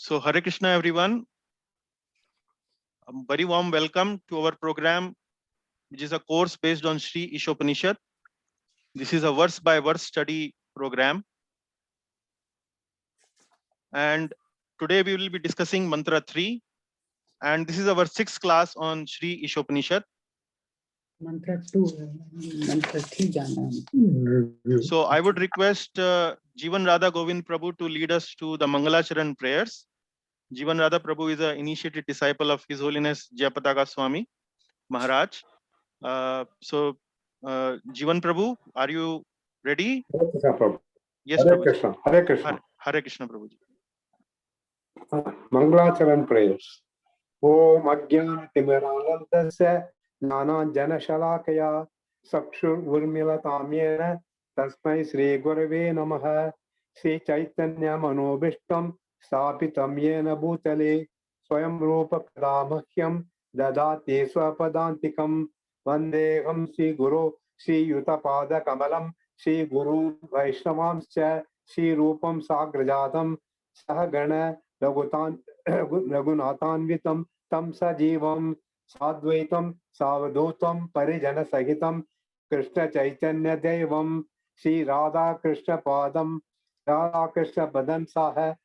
So Hare Krishna everyone. A very warm welcome to our program, which is a course based on Sri Ishopanishad. This is a verse by verse study program. And today we will be discussing Mantra 3. And this is our 6th class on Sri Ishopanishad. Mantra 2, Mantra 3 jana. So I would request Jivan Radha Govind Prabhu to lead us to the Mangalacharan prayers. Jivan Radha Prabhu is an initiated disciple of His Holiness Jayapataka Swami Maharaj. Jivan Prabhu, are you ready? Yes, Hare Prabhu. Krishna. Hare Krishna. Hare Krishna, Prabhuji. Mangalacharan prayers. Om Ajnana Timirānandasya Jnana Jana Shalakaya Sakshur Urmila Tamyena Tasmai Sri Gurave Namaha Sri Chaitanya Manobishtam Stapitam Yena Bhutale Swayam Rupa Pradamahyam Dadati Swapadantikam Vandeham Sri Guru Sri Yutapada Kamalam Sri Guru Vaishnavamscha Sri Rupam Sagrajatam Sahagana Raghunathanvitam tam sajivam sadvaitam savadhutam parijana sahitam Krishna Chaitanya Devam Sri Radha Krishna Padam Radha Krishna Badan Saha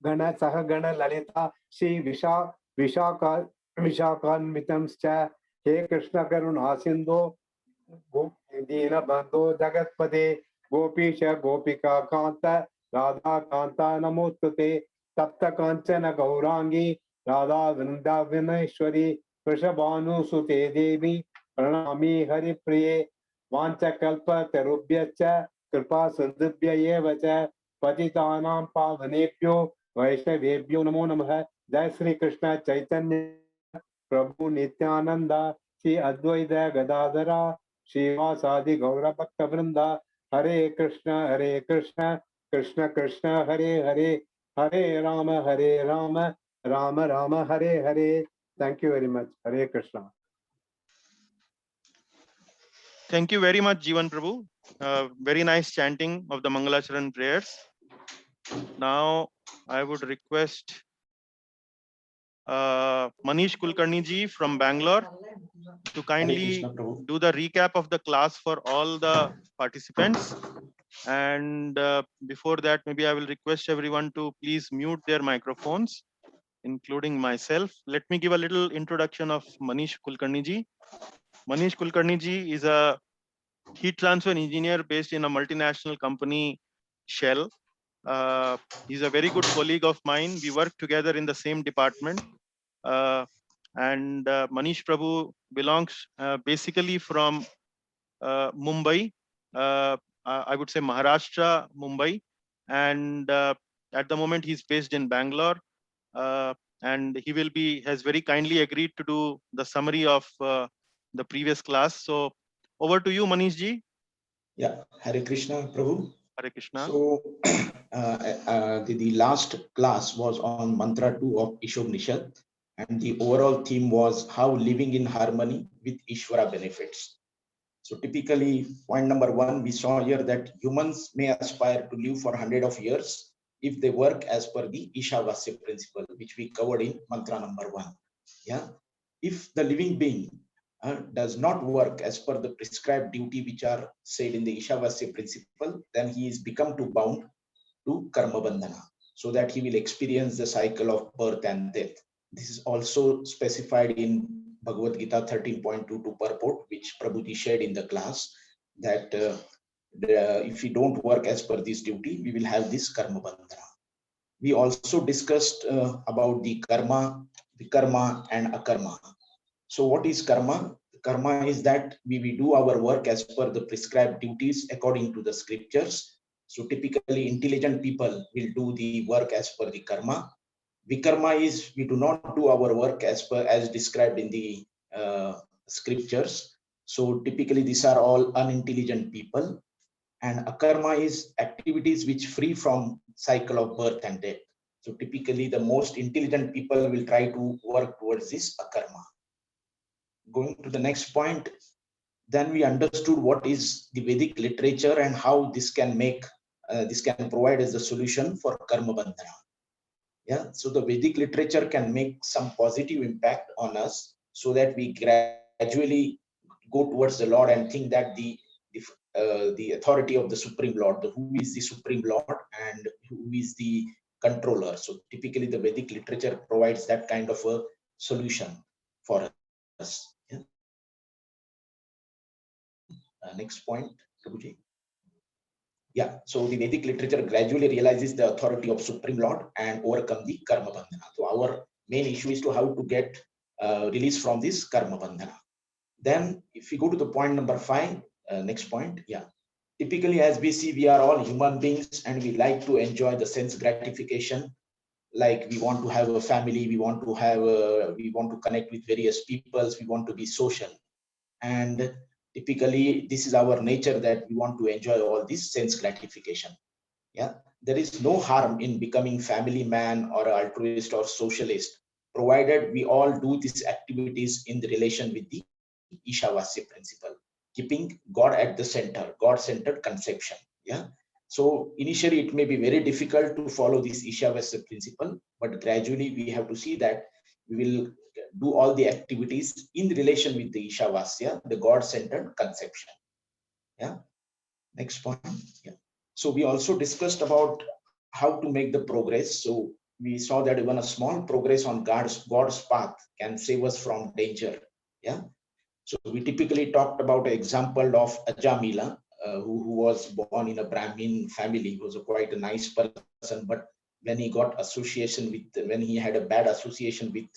Gana Sahagana Lalita Sri Vishakanvitam Scha He Krishna Karuna Sindhu Dina Bandhu Jagatpade Gopisha Gopika Kanta Radha Kanta Namostate Tapta Kanchana Gaurangi Radha Vrindavaneshwari Vrishabhanu Sute Devi Pranami Hari Priye Vancha Kalpa Tarubhyacha Kripa Sindhubhya Yevacha Patitanam Pavanebhyo Vaishnavebhyo Namo Namaha Jai Sri Krishna Chaitanya Prabhu Nityananda Sri Advaita Gadadhara Srivasadi Gaura Bhakta Vrinda Hare Krishna Krishna Krishna Hare Hare Hare Rama Rama Rama Hare Hare. Thank you very much. Hare Krishna. Thank you very much, Jivan Prabhu. Very nice chanting of the Mangalacharan prayers. Now I would request Manish Kulkarni ji from Bangalore to kindly do the recap of the class for all the participants. And before that, maybe I will request everyone to please mute their microphones, including myself. Let me give a little introduction of Manish Kulkarni ji. Manish Kulkarni ji is a heat transfer engineer based in a multinational company, Shell. He's a very good colleague of mine. We work together in the same department. Manish Prabhu belongs basically from Mumbai. I would say Maharashtra, Mumbai. And at the moment, he's based in Bangalore. And he has very kindly agreed to do the summary of the previous class. So over to you, Manish ji. Yeah, Hare Krishna, Prabhu. Hare Krishna. So the last class was on Mantra 2 of Ishopanishad, and the overall theme was how living in harmony with Ishvara benefits. So typically, point number 1, we saw here that humans may aspire to live for 100 of years if they work as per the Ishavasya principle, which we covered in Mantra number 1. Yeah, if the living being does not work as per the prescribed duty which are said in the Ishavasya principle, then he is become too bound to karma bandhana, so that he will experience the cycle of birth and death. This is also specified in Bhagavad Gita 13.22 purport, which Prabhuji shared in the class, that if we don't work as per this duty, we will have this karma bandhana. We also discussed about the karma, vikarma, and akarma. So what is karma? Karma is that we do our work as per the prescribed duties according to the scriptures. So typically intelligent people will do the work as per the karma. Vikarma is we do not do our work as described in the scriptures. So typically these are all unintelligent people. And akarma is activities which free from cycle of birth and death. So typically the most intelligent people will try to work towards this akarma. Going to the next point, then we understood what is the Vedic literature and how this can provide as a solution for karma bandhana. Yeah, so the Vedic literature can make some positive impact on us, so that we gradually go towards the Lord and think that the authority of the Supreme Lord, who is the Supreme Lord and who is the controller. So typically the Vedic literature provides that kind of a solution for us. Yeah. Next point, Prabhuji. Yeah, so the Vedic literature gradually realizes the authority of Supreme Lord and overcome the karma bandhana. So our main issue is to how to get release from this karma bandhana. Then if we go to the point number 5, next point, yeah. Typically, as we see, we are all human beings and we like to enjoy the sense gratification. Like we want to have a family, we want to connect with various peoples, we want to be social. And typically this is our nature, that we want to enjoy all this sense gratification. Yeah, there is no harm in becoming family man or altruist or socialist, provided we all do these activities in the relation with the Ishavasya principle, keeping God at the center, God-centered conception. Yeah. So initially it may be very difficult to follow this Ishavasya principle, but gradually we have to see that we will do all the activities in relation with the Ishavasya, the God-centered conception. Yeah. Next point. Yeah. So we also discussed about how to make the progress. So we saw that even a small progress on God's path can save us from danger. Yeah. So we typically talked about an example of Ajamila, who was born in a Brahmin family. He was quite a nice person, but when he when he had a bad association with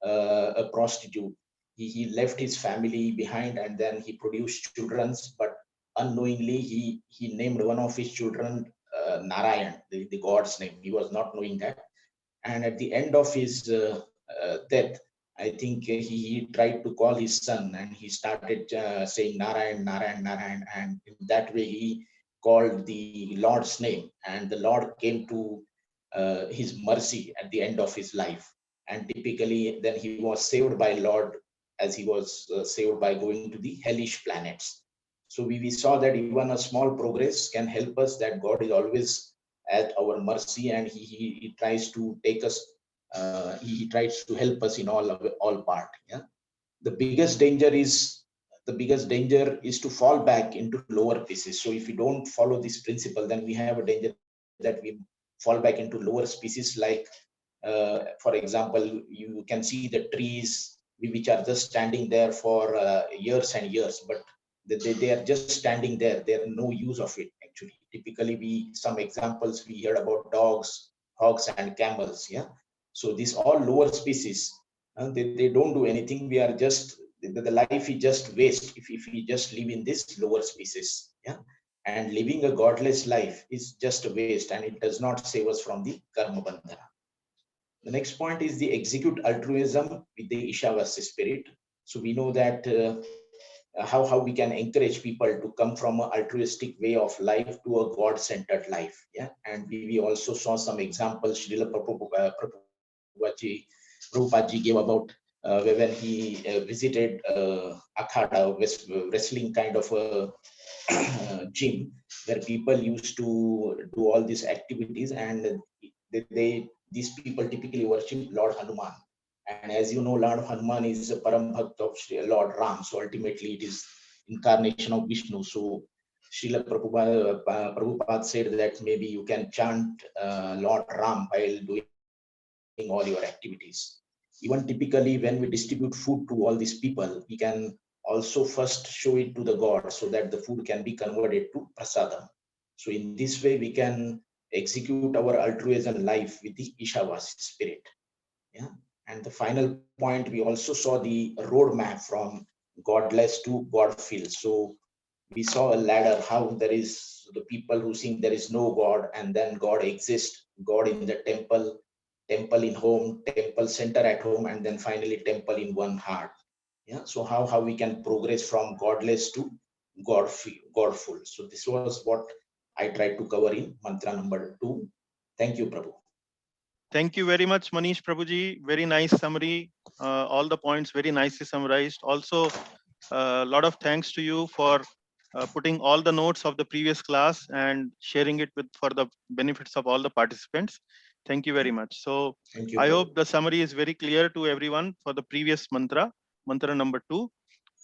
a prostitute, he left his family behind, and then he produced children, but unknowingly he named one of his children Narayan, the god's name. He was not knowing that, and at the end of his death, I think he tried to call his son, and he started saying Narayan, Narayan, Narayan, and in that way he called the Lord's name, and the Lord came to his mercy at the end of his life. And typically then he was saved by Lord, as he was saved by going to the hellish planets. So we saw that even a small progress can help us, that God is always at our mercy, and he tries to take us, he tries to help us in all part. Yeah. The biggest danger is to fall back into lower pieces. So if we don't follow this principle, then we have a danger that we fall back into lower species. Like for example, you can see the trees which are just standing there for years and years, but they are just standing there. There no use of it actually. Typically some examples we heard about dogs, hogs and camels. Yeah. So these all lower species, they don't do anything. We are just, the life is just waste if we just live in this lower species. Yeah. And living a godless life is just a waste, and it does not save us from the karma bandhana. The next point is the execute altruism with the Ishavasya spirit. So we know that how we can encourage people to come from an altruistic way of life to a God-centered life. Yeah, and we also saw some examples Srila Prabhupada ji gave about when he visited Akhada, wrestling kind of a gym, where people used to do all these activities, and these people typically worship Lord Hanuman. And as you know, Lord Hanuman is a Param Bhakt of Lord Ram. So ultimately it is incarnation of Vishnu. So Srila Prabhupada said that maybe you can chant Lord Ram while doing all your activities. Even typically when we distribute food to all these people, we can also first show it to the God, so that the food can be converted to prasadam. So in this way, we can execute our altruism life with the Ishavasya spirit. Yeah. And the final point, we also saw the roadmap from godless to God-filled. So we saw a ladder, how there is the people who think there is no God, and then God exists, God in the temple, temple in home, temple center at home, and then finally temple in one heart. Yeah. So how we can progress from godless to Godful. So this was what I tried to cover in mantra number 2. Thank you, Prabhu. Thank you very much, Manish Prabhuji. Very nice summary. All the points very nicely summarized. Also, a lot of thanks to you for putting all the notes of the previous class and sharing it for the benefits of all the participants. Thank you very much. So Thank you. I Prabhu. hope the summary is very clear to everyone for the previous mantra, mantra number 2.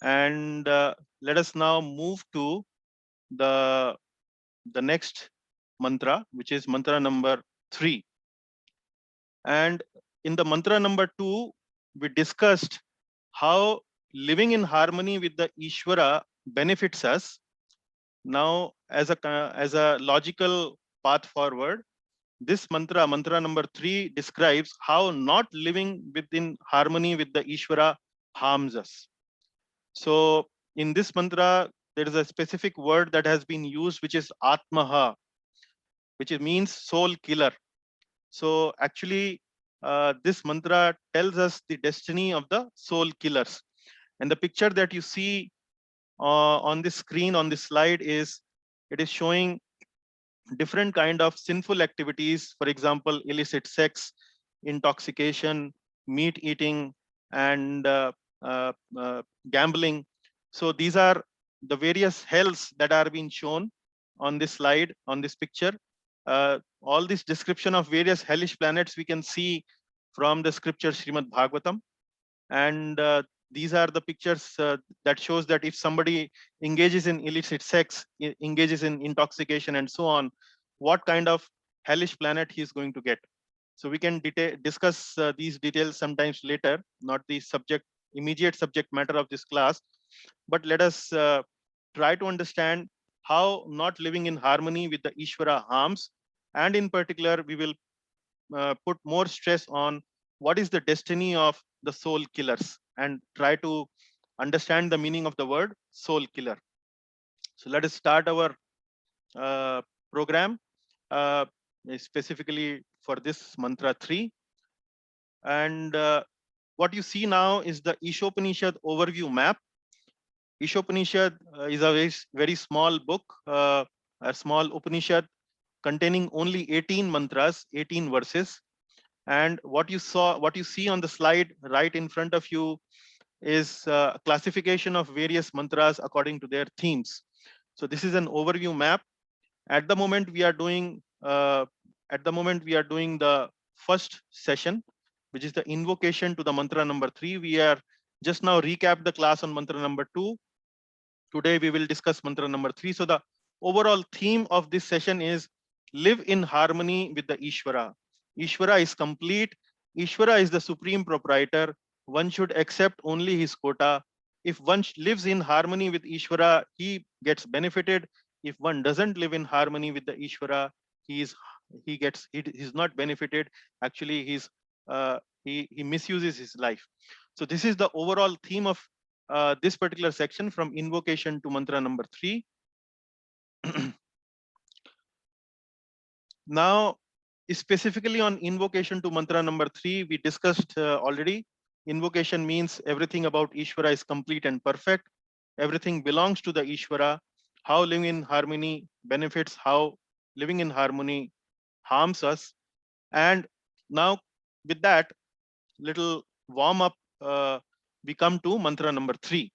And let us now move to the next mantra, which is mantra number 3. And in the mantra number 2, we discussed how living in harmony with the Ishvara benefits us. Now, as a logical path forward, this mantra, mantra number 3, describes how not living within harmony with the Ishvara harms us. So in this mantra, there is a specific word that has been used, which is Atmaha, which means soul killer. So actually, this mantra tells us the destiny of the soul killers. And the picture that you see on the screen on this slide is, it is showing different kind of sinful activities. For example, illicit sex, intoxication, meat eating, and gambling. So these are the various hells that are being shown on this slide, on this picture. All this description of various hellish planets we can see from the scripture Srimad Bhagavatam. And these are the pictures that shows that if somebody engages in illicit sex, engages in intoxication and so on, what kind of hellish planet he is going to get. So we can discuss these details sometimes later, not the immediate subject matter of this class. But let us try to understand how not living in harmony with the Ishvara harms. And in particular, we will put more stress on what is the destiny of the soul killers and try to understand the meaning of the word soul killer. So let us start our program specifically for this mantra 3. And what you see now is the Ishopanishad overview map. Ishopanishad is a very small book, a small Upanishad containing only 18 mantras, 18 verses. And what you see on the slide right in front of you is a classification of various mantras according to their themes. So this is an overview map. At the moment we are doing the first session, which is the invocation to the mantra number 3. We are just now recap the class on mantra number 2. Today we will discuss mantra number 3. So the overall theme of this session is live in harmony with the Ishvara. Ishvara is complete. Ishvara is the supreme proprietor. One should accept only his quota. If one lives in harmony with Ishvara, he gets benefited. If one doesn't live in harmony with the Ishvara, he is not benefited. Actually, he misuses his life. So this is the overall theme of this particular section, from invocation to mantra number 3. Now, specifically on invocation to mantra number 3, we discussed already. Invocation means everything about Ishvara is complete and perfect. Everything belongs to the Ishvara. How living in harmony benefits, how living in harmony harms us. And now with that little warm up, we come to mantra number 3.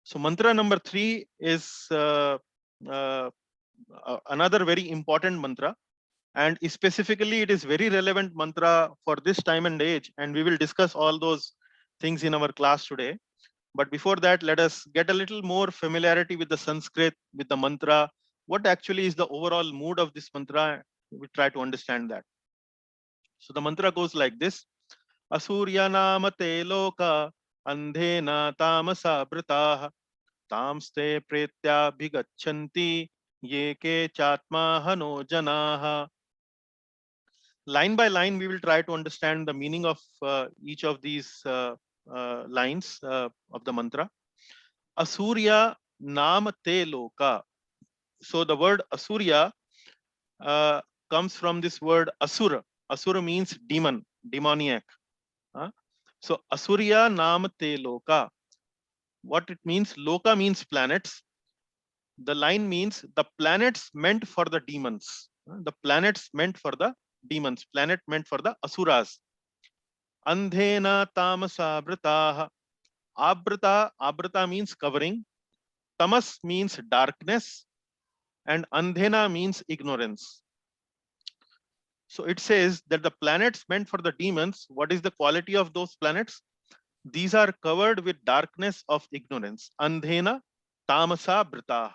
So mantra number 3 is another very important mantra, and specifically it is very relevant mantra for this time and age, and we will discuss all those things in our class today. But before that, let us get a little more familiarity with the Sanskrit, with the mantra. What actually is the overall mood of this mantra? We try to understand that. So the mantra goes like this: Asurya namate loka andhena tamasa britaha tamste pretya bhigachanti ye ke chatma hano janaha. Line by line, we will try to understand the meaning of each of these lines of the mantra. Asurya nam te loka. So the word Asurya comes from this word Asura. Asura means demon, demoniac. So Asurya nam te loka. What it means? Loka means planets. The line means the planets meant for the demons. The planets meant for the demons. Planet meant for the asuras. Andhena tamasa britaha. Abrata means covering. Tamas means darkness. And andhena means ignorance. So it says that the planets meant for the demons, what is the quality of those planets? These are covered with darkness of ignorance. Andhena tamasa brita.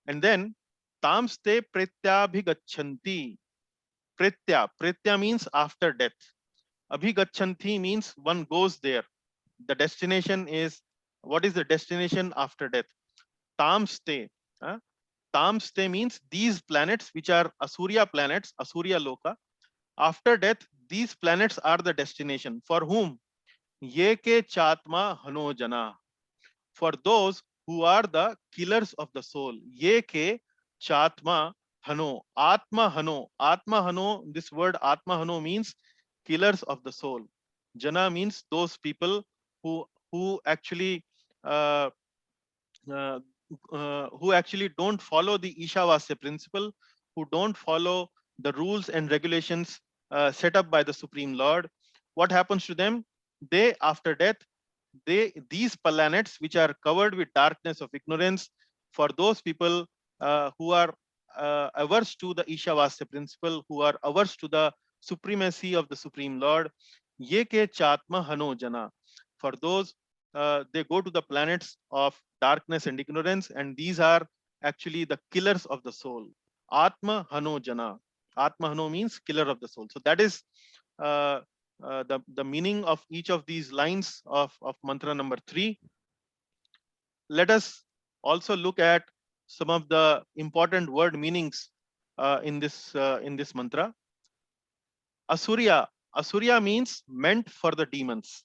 And then tamste pretyabhigachanti. Pretya means after death. Abhigachanti means one goes there. The destination is, what is the destination after death? Tamste. Tamste means these planets, which are Asurya planets, Asurya Loka. After death, these planets are the destination. For whom? Ye ke chatma hano jana. For those who are the killers of the soul. Ye ke chatma hano. Atma hano. Atma hano, this word Atma hano means killers of the soul. Jana means those people who actually uh, uh, who actually don't follow the Ishavasya principle, who don't follow the rules and regulations set up by the Supreme Lord. What happens to them? They, after death, these planets which are covered with darkness of ignorance, for those people who are averse to the Ishavasya principle, who are averse to the supremacy of the Supreme Lord, ye ke chatma hano jana. For those, they go to the planets of darkness and ignorance, and these are actually the killers of the soul. Atma hano jana. Atma hano means killer of the soul. So that is the meaning of each of these lines of mantra number 3. Let us also look at some of the important word meanings in this mantra. Asurya. Asurya means meant for the demons.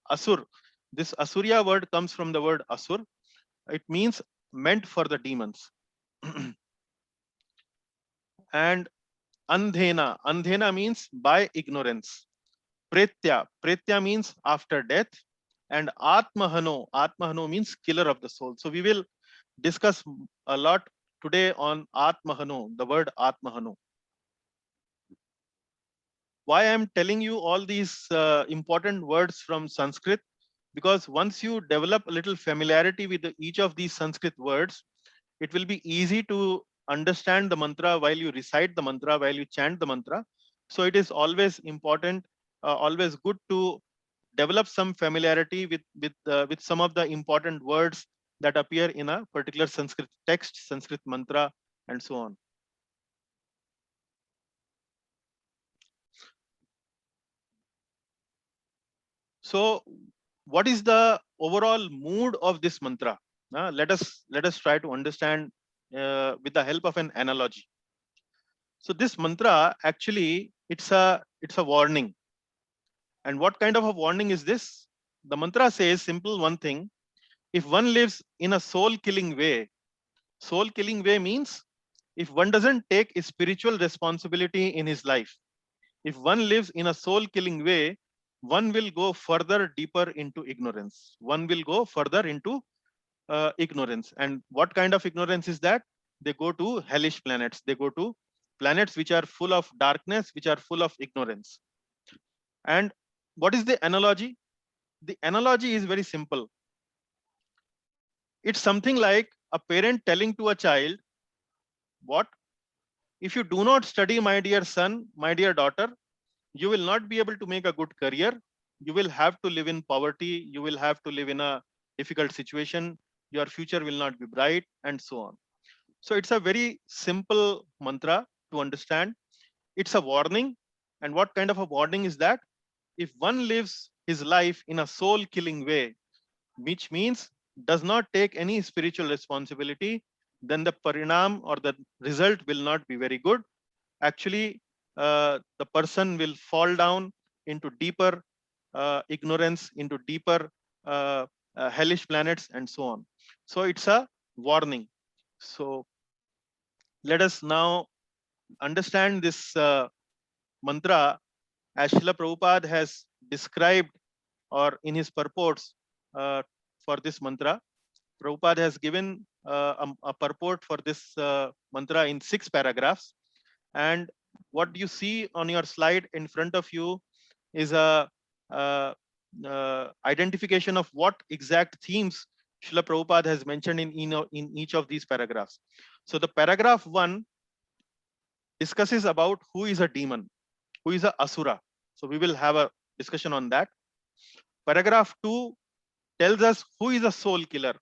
Asur. This Asurya word comes from the word Asur. It means meant for the demons. And Andhena. Andhena means by ignorance. Pretya. Pretya means after death. And Atmahano. Atmahano means killer of the soul. So we will discuss a lot today on Atmahano, the word Atmahano. Why I'm telling you all these important words from Sanskrit? Because once you develop a little familiarity with each of these Sanskrit words, it will be easy to understand the mantra while you recite the mantra, while you chant the mantra. So it is always important, always good to develop some familiarity with some of the important words that appear in a particular Sanskrit text, Sanskrit mantra, and so on. So what is the overall mood of this mantra? Let us try to understand with the help of an analogy. So this mantra, actually, it's a warning. And what kind of a warning is this? The mantra says simple one thing: if one lives in a soul killing way means if one doesn't take a spiritual responsibility in his life, if one lives in a soul killing way, one will go further deeper into ignorance. One will go further into ignorance. And what kind of ignorance is that? They go to hellish planets. They go to planets which are full of darkness, which are full of ignorance. And what is the analogy? The analogy is very simple. It's something like a parent telling to a child, what? If you do not study, my dear son, my dear daughter, you will not be able to make a good career. You will have to live in poverty. You will have to live in a difficult situation. Your future will not be bright, and so on. So it's a very simple mantra to understand. It's a warning. And what kind of a warning is that? If one lives his life in a soul killing way, which means does not take any spiritual responsibility, then the parinam or the result will not be very good. Actually, the person will fall down into deeper ignorance, into deeper hellish planets, and so on. So it's a warning. So let us now understand this mantra as Srila Prabhupada has described, or in his purports for this mantra. Prabhupada has given a purport for this mantra in 6 paragraphs. And what you see on your slide in front of you is a identification of what exact themes Srila Prabhupada has mentioned in each of these paragraphs. So the paragraph 1 discusses about who is a demon, who is a asura. So we will have a discussion on that. Paragraph 2 tells us who is a soul killer.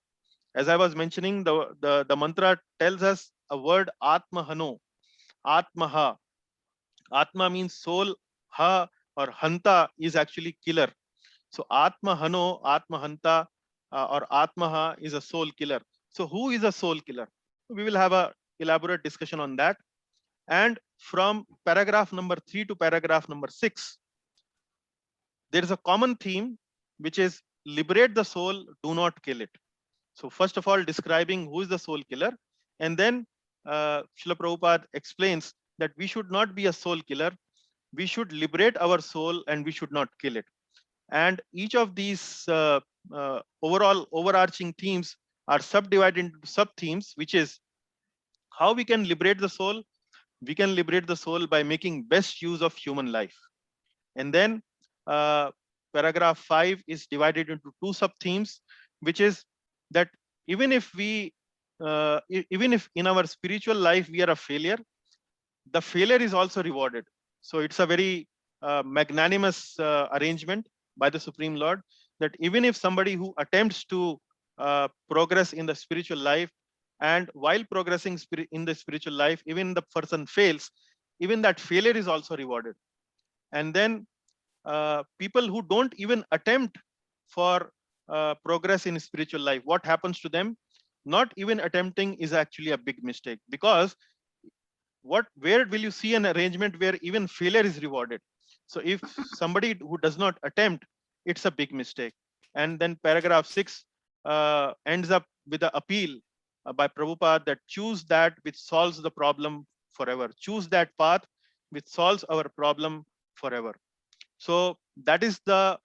As I was mentioning, the mantra tells us a word Atmahano, Atmaha. Atma means soul, ha or hanta is actually killer. So Atmahano, Atmahanta or Atmaha is a soul killer. So who is a soul killer? We will have a elaborate discussion on that. And from paragraph number 3 to paragraph number 6, there is a common theme, which is liberate the soul, do not kill it. So first of all, describing who is the soul killer, and then Srila Prabhupada explains that we should not be a soul killer. We should liberate our soul and we should not kill it. And each of these overall overarching themes are subdivided into sub themes, which is how we can liberate the soul. We can liberate the soul by making best use of human life. And then paragraph 5 is divided into two sub themes, which is that even if even if in our spiritual life we are a failure, the failure is also rewarded. So it's a very magnanimous arrangement by the Supreme Lord, that even if somebody who attempts to progress in the spiritual life, and while progressing in the spiritual life, even the person fails, even that failure is also rewarded. And then people who don't even attempt for progress in spiritual life, what happens to them? Not even attempting is actually a big mistake, because where will you see an arrangement where even failure is rewarded? So if somebody who does not attempt, it's a big mistake. And then paragraph 6 ends up with an appeal by Prabhupada that choose that which solves the problem forever. Choose that path which solves our problem forever. So that is the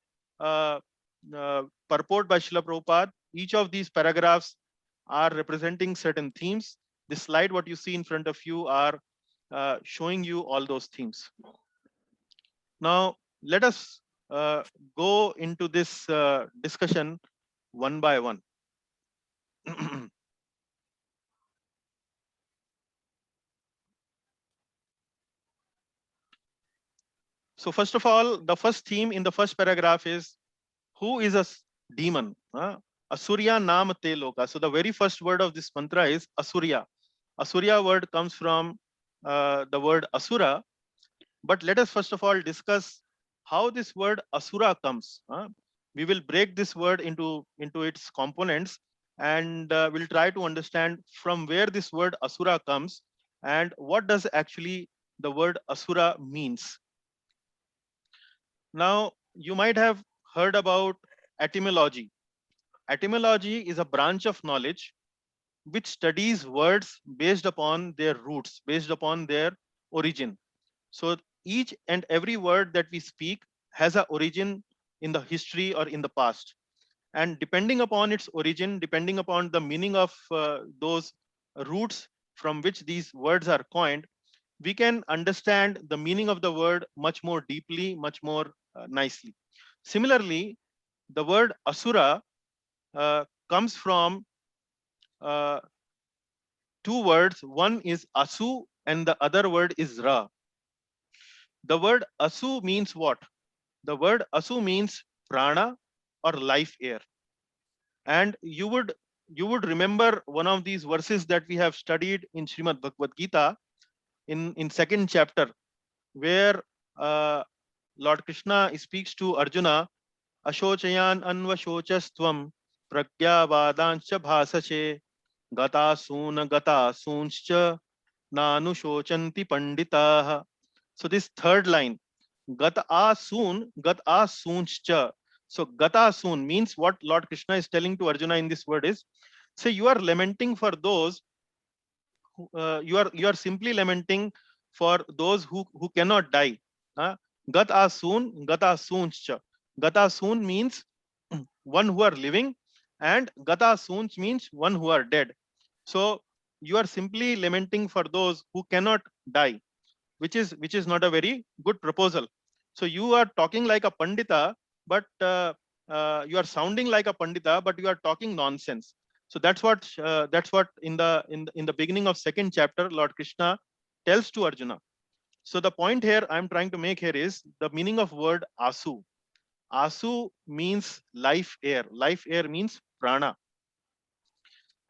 purport by Srila Prabhupada. Each of these paragraphs are representing certain themes. This slide, what you see in front of you, are showing you all those themes. Now, let us go into this discussion one by one. So first of all, the first theme in the first paragraph is who is a demon? Asurya Nam Te Loka. So the very first word of this mantra is Asurya. Asurya word comes from the word Asura. But let us first of all discuss how this word Asura comes. We will break this word into its components, and we'll try to understand from where this word Asura comes and what does actually the word Asura means. Now, you might have heard about etymology. Etymology is a branch of knowledge which studies words based upon their roots, based upon their origin. So each and every word that we speak has an origin in the history or in the past. And depending upon its origin, depending upon the meaning of those roots from which these words are coined, we can understand the meaning of the word much more deeply, much more nicely. Similarly, the word Asura comes from two words. One is Asu and the other word is Ra. The word Asu means what? The word Asu means prana or life air. And you would remember one of these verses that we have studied in Srimad Bhagavad Gita in second chapter, where Lord Krishna speaks to Arjuna, Ashochayan anvashochastvam pragyavadancha bhasache gatasuncha nanushocanti panditaha. So this third line, gatasuncha. So gatasun means what Lord Krishna is telling to Arjuna in this word is, say you are lamenting for those you are simply lamenting for those who cannot die. Gatasuncha. Gatasun means one who are living, and gatasunch means one who are dead. So you are simply lamenting for those who cannot die, which is not a very good proposal. So you are talking like a pandita, but you are sounding like a pandita, but you are talking nonsense. So that's what in the beginning of second chapter, Lord Krishna tells to Arjuna. So the point here I'm trying to make here is the meaning of word asu. Asu means life air. Life air means prana.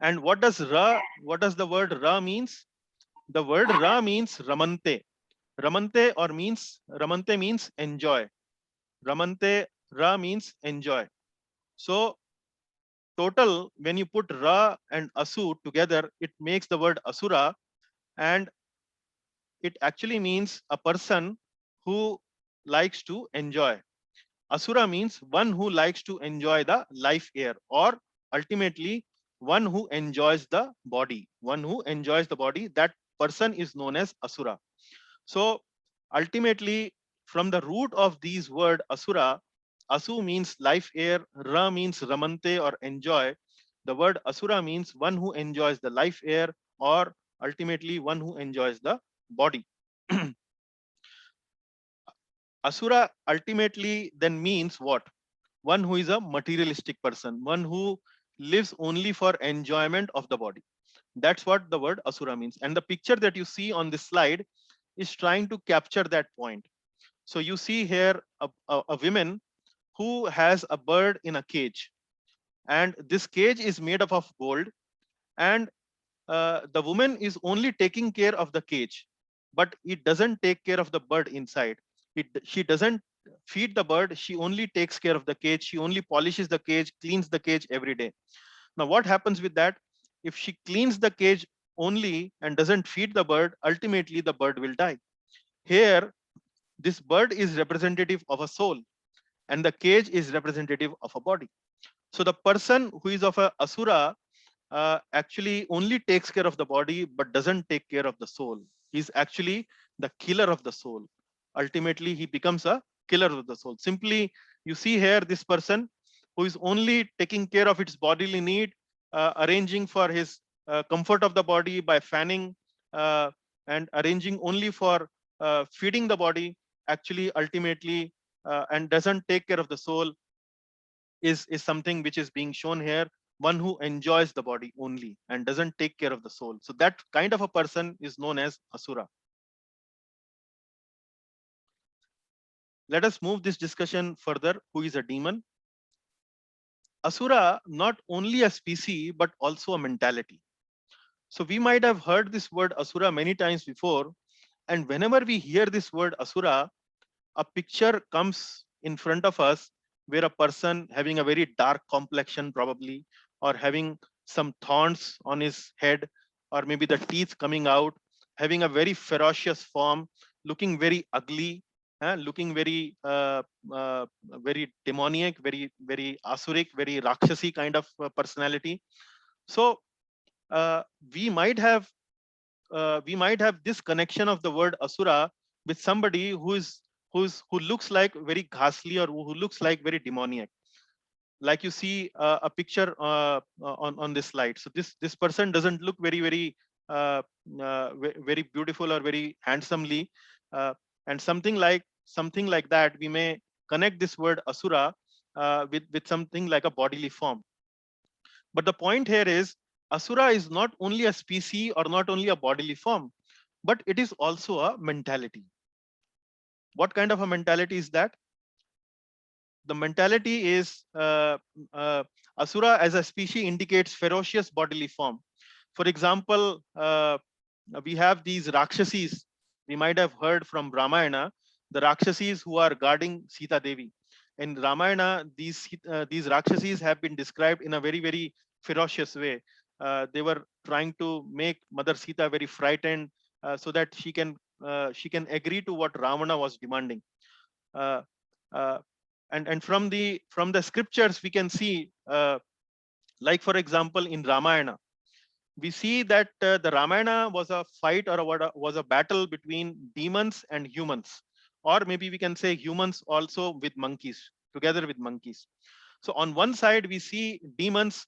And what does the word ra means? The word ra means ramante. Ramante means enjoy. Ramante ra means enjoy. So total, when you put ra and asu together, it makes the word asura, and it actually means a person who likes to enjoy. Asura means one who likes to enjoy the life air, or ultimately one who enjoys the body. One who enjoys the body, that person is known as asura. So ultimately, from the root of these word asura, asu means life air, ra means ramante or enjoy. The word asura means one who enjoys the life air, or ultimately one who enjoys the body. Asura ultimately then means what? One who is a materialistic person, one who lives only for enjoyment of the body. That's what the word asura means. And the picture that you see on this slide is trying to capture that point. So you see here a woman who has a bird in a cage, and this cage is made up of gold, and the woman is only taking care of the cage, but it doesn't take care of the bird inside. She doesn't feed the bird. She only takes care of the cage. She only polishes the cage, cleans the cage every day. Now, what happens with that? If she cleans the cage only and doesn't feed the bird, ultimately the bird will die. Here, this bird is representative of a soul, and the cage is representative of a body. So the person who is of a asura actually only takes care of the body but doesn't take care of the soul. He's actually the killer of the soul. Ultimately, he becomes a killer of the soul. Simply, you see here this person who is only taking care of its bodily need, arranging for his comfort of the body by fanning, and arranging only for feeding the body, actually ultimately, and doesn't take care of the soul, is something which is being shown here. One who enjoys the body only and doesn't take care of the soul. So that kind of a person is known as asura. Let us move this discussion further. Who is a demon? Asura, not only a species but also a mentality. So we might have heard this word asura many times before, and whenever we hear this word asura, a picture comes in front of us where a person having a very dark complexion probably, or having some thorns on his head, or maybe the teeth coming out, having a very ferocious form, looking very ugly, looking very demoniac, very asuric, very rakshasi kind of personality. So uh, we might have this connection of the word asura with somebody who looks like very ghastly, or who looks like very demoniac, like you see a picture on this slide. So this person doesn't look very beautiful or very handsomely, and something like that, we may connect this word asura with something like a bodily form. But the point here is, asura is not only a species or not only a bodily form, but it is also a mentality. What kind of a mentality is that? The mentality is asura as a species indicates ferocious bodily form. For example, we have these rakshasis. We might have heard from Ramayana, the rakshasis who are guarding Sita Devi. In Ramayana, these rakshasis have been described in a very ferocious way. They were trying to make Mother Sita very frightened, so that she can agree to what Ravana was demanding. Uh, uh, and from the scriptures we can see, like for example in Ramayana, we see that the Ramayana was a fight, or was a battle between demons and humans, or maybe we can say humans also with monkeys, together with monkeys. So on one side we see demons,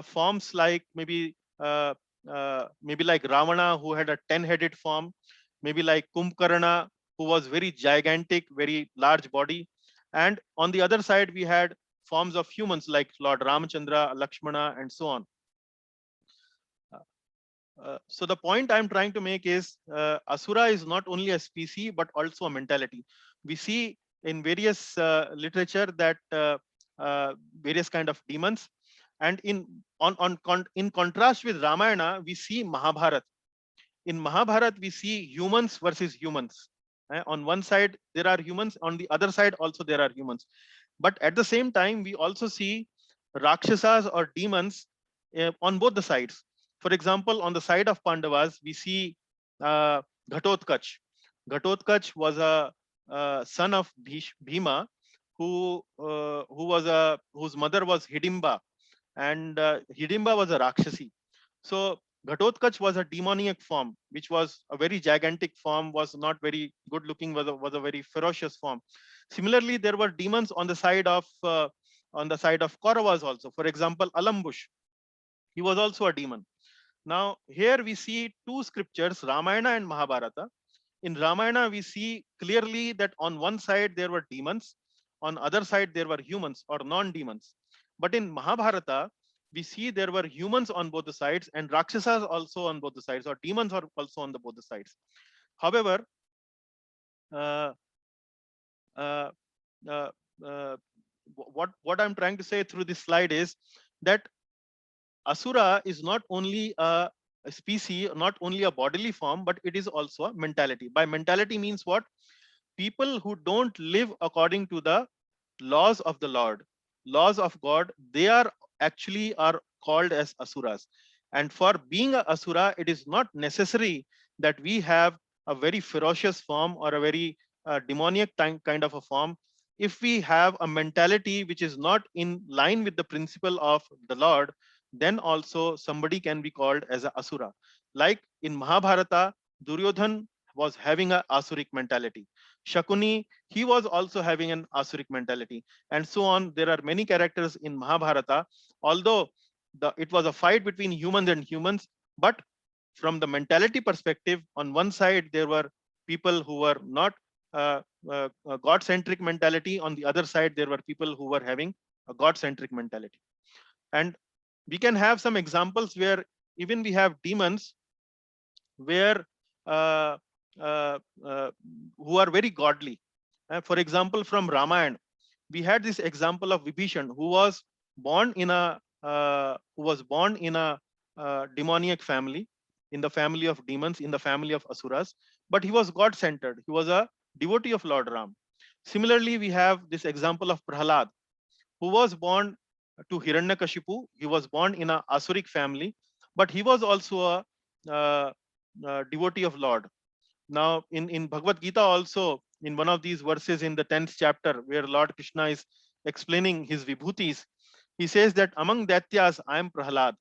forms like maybe like Ravana, who had a 10-headed form, maybe like Kumbhakarna, who was very gigantic, very large body. And on the other side we had forms of humans like Lord Ramachandra, Lakshmana, and so on. So the point I'm trying to make is Asura is not only a species, but also a mentality. We see in various literature that various kind of demons. And in contrast with Ramayana, we see Mahabharata. In Mahabharata, we see humans versus humans. On one side, there are humans. On the other side, also there are humans. But at the same time, we also see Rakshasas or demons on both the sides. For example, on the side of Pandavas, we see Ghatotkach. Ghatotkach was a son of Bhima, whose mother was Hidimba, and Hidimba was a Rakshasi. So Ghatotkach was a demoniac form, which was a very gigantic form, was not very good looking, was a very ferocious form. Similarly, there were demons on the side of Kauravas also. For example, Alambush, he was also a demon. Now here we see two scriptures, Ramayana and Mahabharata. In Ramayana, we see clearly that on one side there were demons, on other side there were humans or non-demons. But in Mahabharata, we see there were humans on both the sides and Rakshasas also on both the sides, or demons are also on both the sides. However, uh, uh, uh, uh, what I'm trying to say through this slide is that Asura is not only a species, not only a bodily form, but it is also a mentality. By mentality means what? People who don't live according to the laws of the Lord, laws of God, they are actually are called as asuras. And for being a asura, it is not necessary that we have a very ferocious form or a very demoniac kind of a form. If we have a mentality which is not in line with the principle of the Lord, then also somebody can be called as a asura. Like in Mahabharata, Duryodhan was having a asuric mentality. Shakuni, he was also having an asuric mentality, and so on. There are many characters in Mahabharata, although it was a fight between humans and humans, but from the mentality perspective, on one side there were people who were not God-centric mentality. On the other side, there were people who were having a God-centric mentality. And we can have some examples where even we have demons where uh, uh, uh, who are very godly. For example, from Ramayana, we had this example of Vibhishan, who was born in a demoniac family, in the family of demons, in the family of asuras, but he was God-centered. He was a devotee of Lord Ram. Similarly, we have this example of Prahlad, who was born to Hiranyakashipu. He was born in a Asuric family, but he was also a devotee of Lord. Now, in Bhagavad Gita also, in one of these verses in the 10th chapter, where Lord Krishna is explaining his vibhutis, he says that among Daityas, I am Prahlad.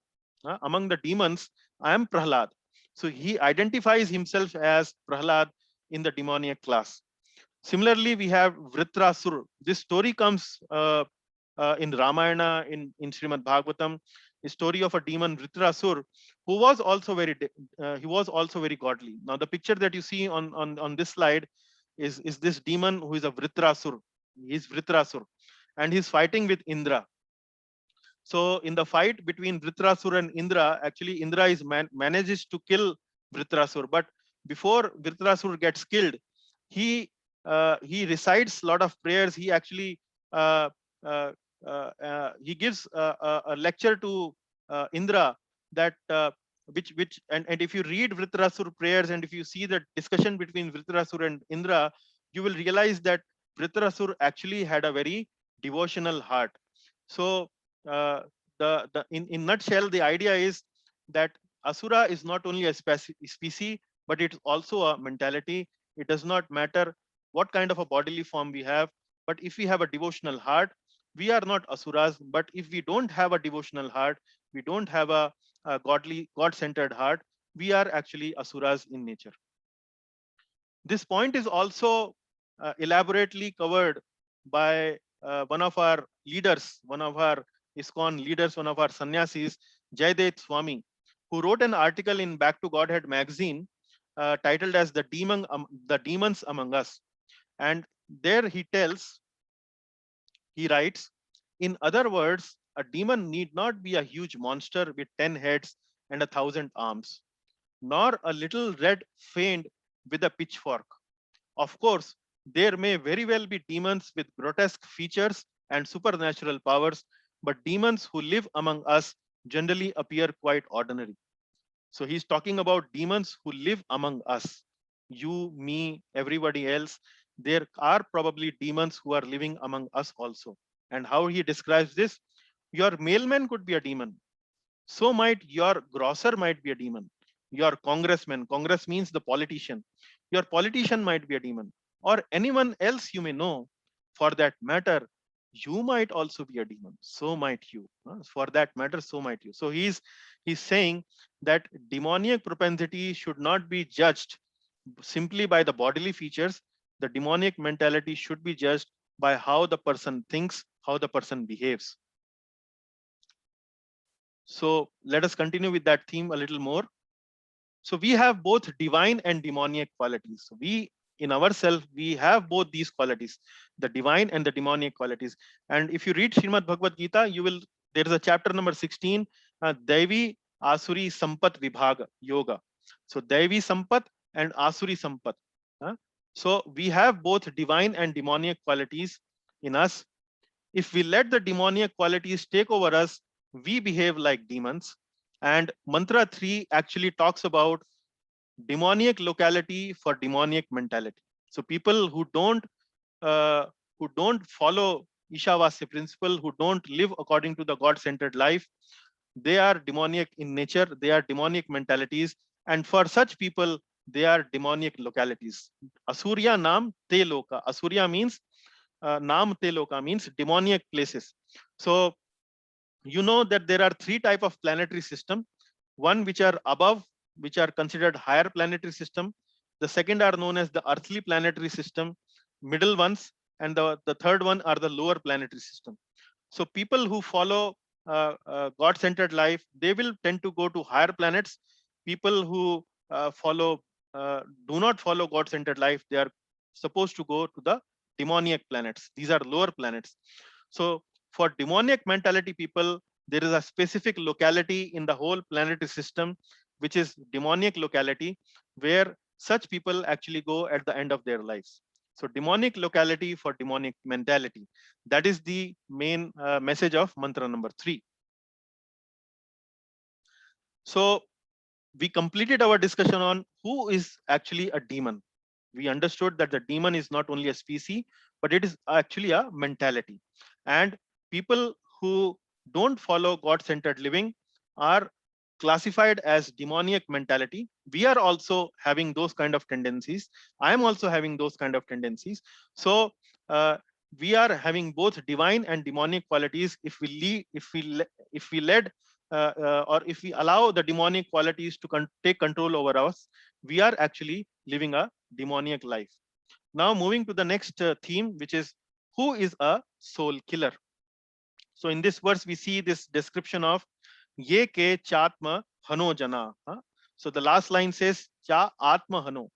Among the demons, I am Prahlad. So he identifies himself as Prahlad in the demoniac class. Similarly, we have Vritrasur. This story comes in Ramayana, in Srimad Bhagavatam, a story of a demon Vritrasur, who was also he was also very godly. Now, the picture that you see on this slide is this demon who is a Vritrasur. He's Vritrasur, and he's fighting with Indra. So, in the fight between Vritrasur and Indra, actually Indra is manages to kill Vritrasur, but before Vritrasur gets killed, he recites a lot of prayers. He actually uh, he gives a lecture to Indra that and if you read Vritrasur prayers and if you see the discussion between Vritrasur and Indra, you will realize that Vritrasur actually had a very devotional heart. So in nutshell, the idea is that Asura is not only a species, but it's also a mentality. It does not matter what kind of a bodily form we have, but if we have a devotional heart, we are not asuras. But if we don't have a devotional heart, we don't have a godly, God-centered heart, we are actually asuras in nature. This point is also elaborately covered by one of our leaders, one of our ISKCON leaders, one of our sannyasis, Jayadeth Swami, who wrote an article in Back to Godhead magazine titled as the Demons Among Us. And there he writes, in other words, a demon need not be a huge monster with 10 heads and 1,000 arms. nor a little red fiend with a pitchfork. Of course, there may very well be demons with grotesque features and supernatural powers, but demons who live among us generally appear quite ordinary. So he's talking about demons who live among us. You, me, everybody else. There are probably demons who are living among us also. And how he describes this, your mailman could be a demon. So might your grocer might be a demon. Your congressman, congress means the politician. Your politician might be a demon, or anyone else you may know. For that matter, you might also be a demon. So might you. For that matter, so might you. So he's saying that demoniac propensity should not be judged simply by the bodily features. The demoniac mentality should be judged by how the person thinks, how the person behaves. So let us continue with that theme a little more. So we have both divine and demoniac qualities. So we in ourselves, we have both these qualities, the divine and the demoniac qualities. And if you read Srimad Bhagavad Gita, you will, there is a chapter number 16, Devi Asuri Sampat Vibhaga Yoga. So Devi Sampat and Asuri Sampat. So we have both divine and demoniac qualities in us. If we let the demoniac qualities take over us, we behave like demons. And mantra 3 actually talks about demoniac locality for demoniac mentality. So people who don't follow Ishavasya principle, who don't live according to the God-centered life, they are demoniac in nature, they are demoniac mentalities, and for such people, they are demoniac localities. Asurya Nam Te Loka. Asurya means Nam Te Loka means demoniac places. So you know that there are three types of planetary system. One which are above, which are considered higher planetary system. The second are known as the earthly planetary system, middle ones, and the third one are the lower planetary system. So people who follow God-centered life, they will tend to go to higher planets. People who do not follow God-centered life, they are supposed to go to the demoniac planets. These are lower planets. So for demoniac mentality people, there is a specific locality in the whole planetary system, which is demoniac locality, where such people actually go at the end of their lives. So demonic locality for demonic mentality. That is the main message of mantra number 3. So we completed our discussion on who is actually a demon. We understood that the demon is not only a species, but it is actually a mentality. And people who don't follow God-centered living are classified as demoniac mentality. We are also having those kind of tendencies. I am also having those kind of tendencies. So we are having both divine and demonic qualities. If we led or if we allow the demonic qualities to take control over us, we are actually living a demoniac life. Now moving to the next theme, which is who is a soul killer. So in this verse, we see this description of ye ke chatma hano jana. So the last line says cha atma hano.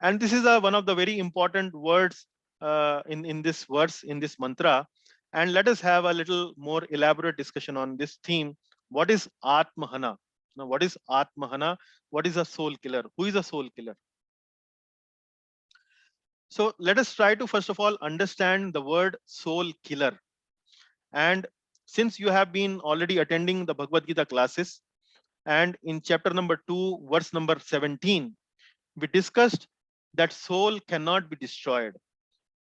And this is one of the very important words in this verse, in this mantra. And let us have a little more elaborate discussion on this theme. What is Atma Hana? Now, what is Atma Hana? What is a soul killer? Who is a soul killer? So let us try to first of all understand the word soul killer. And since you have been already attending the Bhagavad Gita classes, and in chapter number 2, verse number 17, we discussed that soul cannot be destroyed.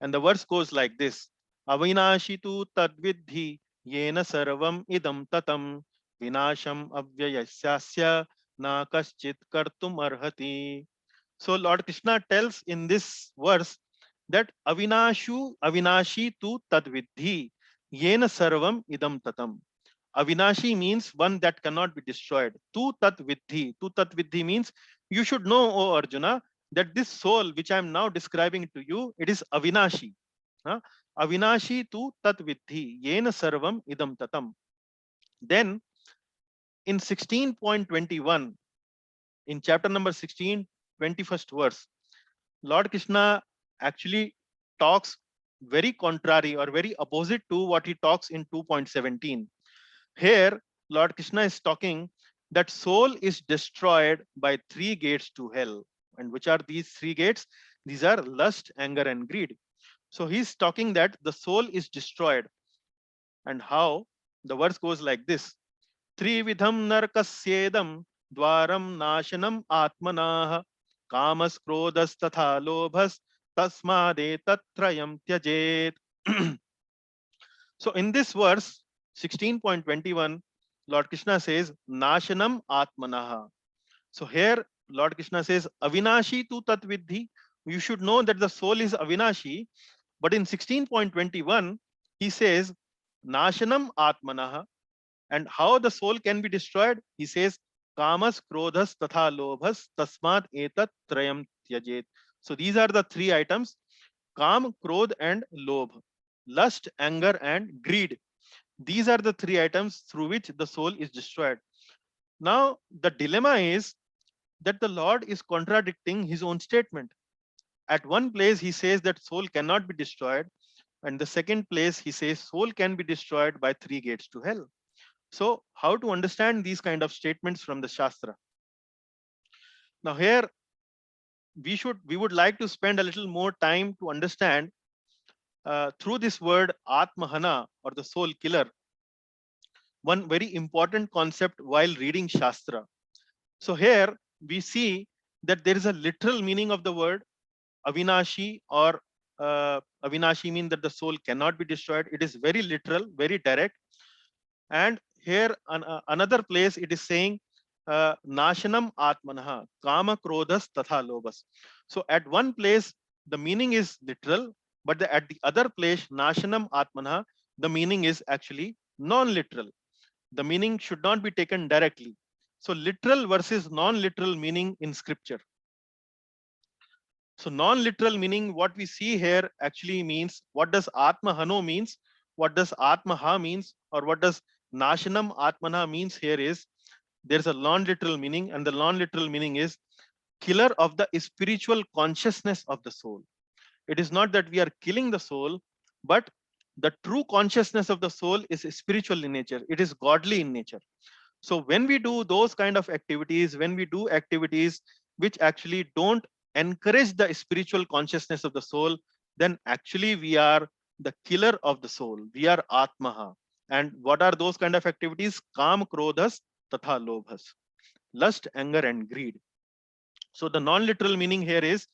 And the verse goes like this: Avinashitu tadvidhi yena sarvam idam tatam vinasham avyayasya na kaschit kartum arhati. So Lord Krishna tells in this verse that avinashi tu tadvidhi yena sarvam idam tatam. Avinashi means one that cannot be destroyed. Tu tat vidhi means you should know, O Arjuna, that this soul which I am now describing to you, it is avinashi. Avinashi tu tat vidhi yena sarvam idam tatam. Then in 16.21, in chapter number 16, 21st verse, Lord Krishna actually talks very contrary or very opposite to what he talks in 2.17. Here, Lord Krishna is talking that soul is destroyed by 3 gates to hell. And which are these 3 gates? These are lust, anger, and greed. So he's talking that the soul is destroyed. And how? The verse goes like this: Trividham narkasyedam dwaram nashanam atmanah kamas krodhas tatha lobhas tasmade tatrayam tyajet. So in this verse 16.21, Lord Krishna says Nashanam Atmanaha. So here Lord Krishna says Avinashi tu tat vidhi. You should know that the soul is Avinashi. But in 16.21, he says Nashanam Atmanaha. And how the soul can be destroyed? He says Kamas, Krodhas, Tatha Lobhas, Tasmat Etat Trayam Tyajet. So these are the 3 items: Kam, Krodh, and Lobh. Lust, anger, and greed. These are the 3 items through which the soul is destroyed. Now, the dilemma is that the Lord is contradicting his own statement. At one place, he says that soul cannot be destroyed. And the second place, he says soul can be destroyed by 3 gates to hell. So how to understand these kind of statements from the Shastra? Now here, we would like to spend a little more time to understand through this word Atmahana, or the soul killer, one very important concept while reading Shastra. So here we see that there is a literal meaning of the word Avinashi, or Avinashi means that the soul cannot be destroyed. It is very literal, very direct. And here another place it is saying Nashanam Atmanaha, Kama Krodhas Tatha Lobhas. So at one place the meaning is literal, but at the other place, Nashanam Atmanaha, the meaning is actually non-literal. The meaning should not be taken directly. So literal versus non-literal meaning in scripture. So non-literal meaning, what we see here actually means, what does Atmahano means, what does Atmaha means, or what does Nashanam Atmana means here is, there's a non-literal meaning, and the non-literal meaning is killer of the spiritual consciousness of the soul. It is not that we are killing the soul, but the true consciousness of the soul is spiritual in nature. It is godly in nature. So when we do those kind of activities, when we do activities which actually don't encourage the spiritual consciousness of the soul, then actually we are the killer of the soul. We are Atmaha. And what are those kind of activities? Kam, Krodhas, Tatha Lobhas. Lust, anger, and greed. So the non-literal meaning here is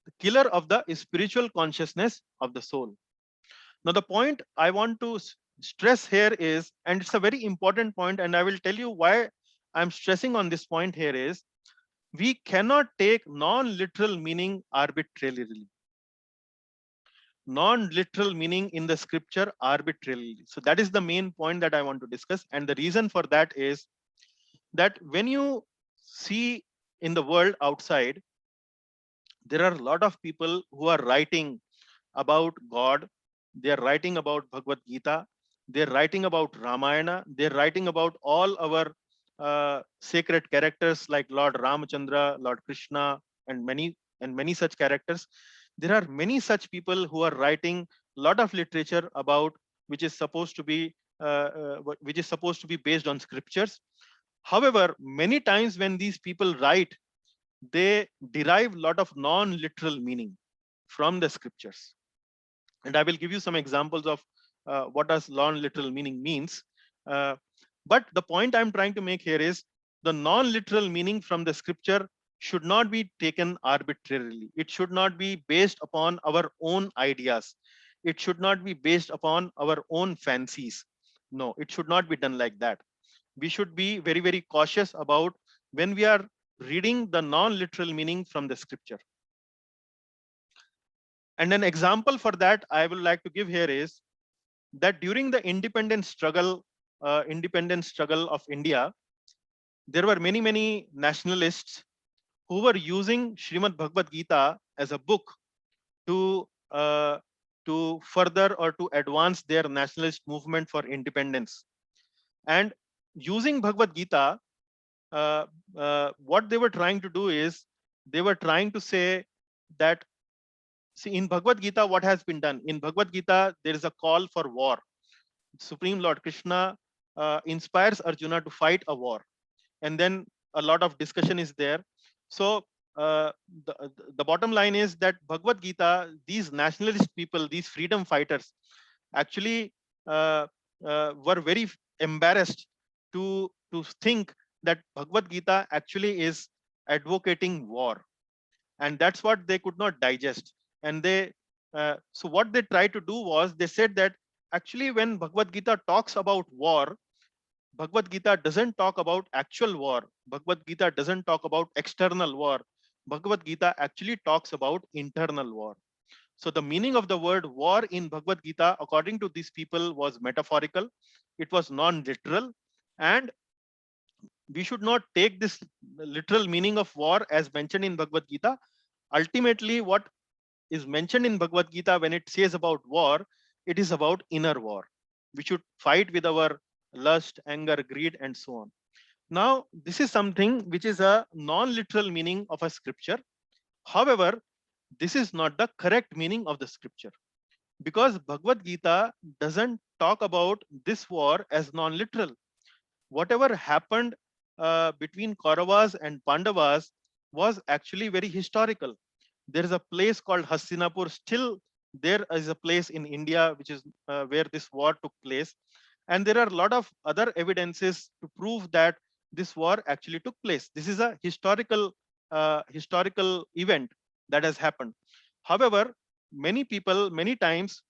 the killer of the spiritual consciousness of the soul. Now the point I want to stress here is, and it's a very important point, and I will tell you why I'm stressing on this point here is, we cannot take non-literal meaning arbitrarily. Non-literal meaning in the scripture arbitrarily. So that is the main point that I want to discuss. And the reason for that is that when you see in the world outside, there are a lot of people who are writing about God. They are writing about Bhagavad Gita. They're writing about Ramayana. They're writing about all our sacred characters like Lord Ramachandra, Lord Krishna, and many such characters. There are many such people who are writing a lot of literature about which is supposed to be based on scriptures. However, many times when these people write, they derive a lot of non-literal meaning from the scriptures. And I will give you some examples of what does non-literal meaning means. But the point I'm trying to make here is the non-literal meaning from the scripture should not be taken arbitrarily. It should not be based upon our own ideas. It should not be based upon our own fancies. No, it should not be done like that. We should be very, very cautious about when we are reading the non-literal meaning from the scripture. And an example for that I would like to give here is that during the independence struggle of India, there were many nationalists who were using Srimad Bhagavad Gita as a book to further or to advance their nationalist movement for independence. And using Bhagavad Gita, what they were trying to do is they were trying to say that, see, in Bhagavad Gita, what has been done? In Bhagavad Gita, there is a call for war. Supreme Lord Krishna inspires Arjuna to fight a war. and then a lot of discussion is there. So the bottom line is that Bhagavad Gita, these nationalist people, these freedom fighters, actually were very embarrassed to think that Bhagavad Gita actually is advocating war, and that's what they could not digest. And they so what they tried to do was, they said that actually when Bhagavad Gita talks about war, Bhagavad Gita doesn't talk about actual war. Bhagavad Gita doesn't talk about external war. Bhagavad Gita actually talks about internal war. So the meaning of the word war in Bhagavad Gita, according to these people, was metaphorical. It was non-literal, and we should not take this literal meaning of war as mentioned in Bhagavad Gita. Ultimately, what is mentioned in Bhagavad Gita when it says about war, it is about inner war. We should fight with our lust, anger, greed, and so on. Now, this is something which is a non-literal meaning of a scripture. However, this is not the correct meaning of the scripture, because Bhagavad Gita doesn't talk about this war as non-literal. Whatever happened between Kauravas and Pandavas was actually very historical. There is a place called Hastinapur. Still, there is a place in India which is where this war took place, and there are a lot of other evidences to prove that this war actually took place. This is a historical event that has happened. However, many people, many times,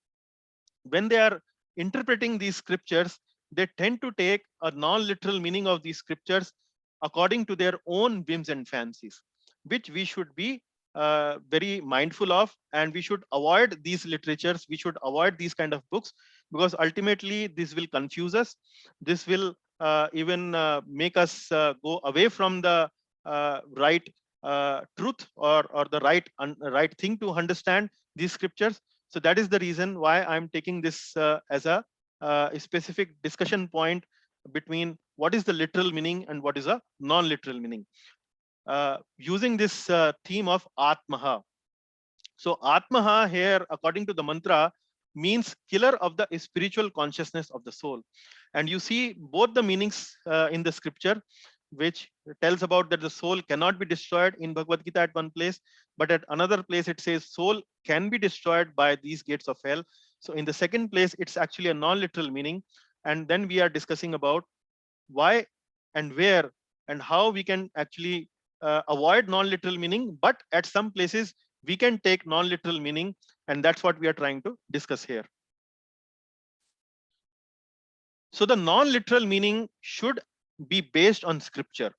when they are interpreting these scriptures, they tend to take a non-literal meaning of these scriptures according to their own whims and fancies, which we should be very mindful of, and we should avoid these literatures. We should avoid these kind of books, because ultimately this will confuse us. This will even make us go away from the right truth, or the right thing to understand these scriptures. So that is the reason why I'm taking this as a specific discussion point between what is the literal meaning and what is a non-literal meaning, using this theme of Atmaha. So Atmaha here, according to the mantra, means killer of the spiritual consciousness of the soul. And you see both the meanings in the scripture, which tells about that the soul cannot be destroyed in Bhagavad Gita at one place, but at another place it says soul can be destroyed by these gates of hell. So in the second place, it's actually a non-literal meaning. And then we are discussing about why and where and how we can actually avoid non-literal meaning, but at some places we can take non-literal meaning, and that's what we are trying to discuss here. So the non-literal meaning should be based on scripture.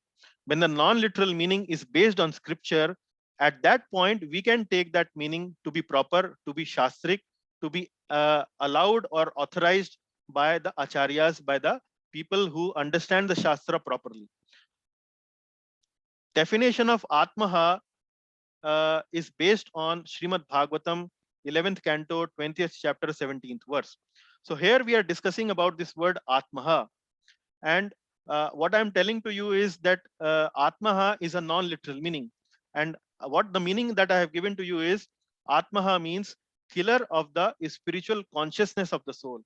When the non-literal meaning is based on scripture, at that point we can take that meaning to be proper, to be shastric, to be allowed or authorized by the acharyas, by the people who understand the shastra properly. Definition of Atmaha is based on Srimad Bhagavatam, 11th canto, 20th chapter, 17th verse. So here we are discussing about this word Atmaha. And what I'm telling to you is that Atmaha is a non-literal meaning. And what the meaning that I have given to you is, Atmaha means killer of the spiritual consciousness of the soul.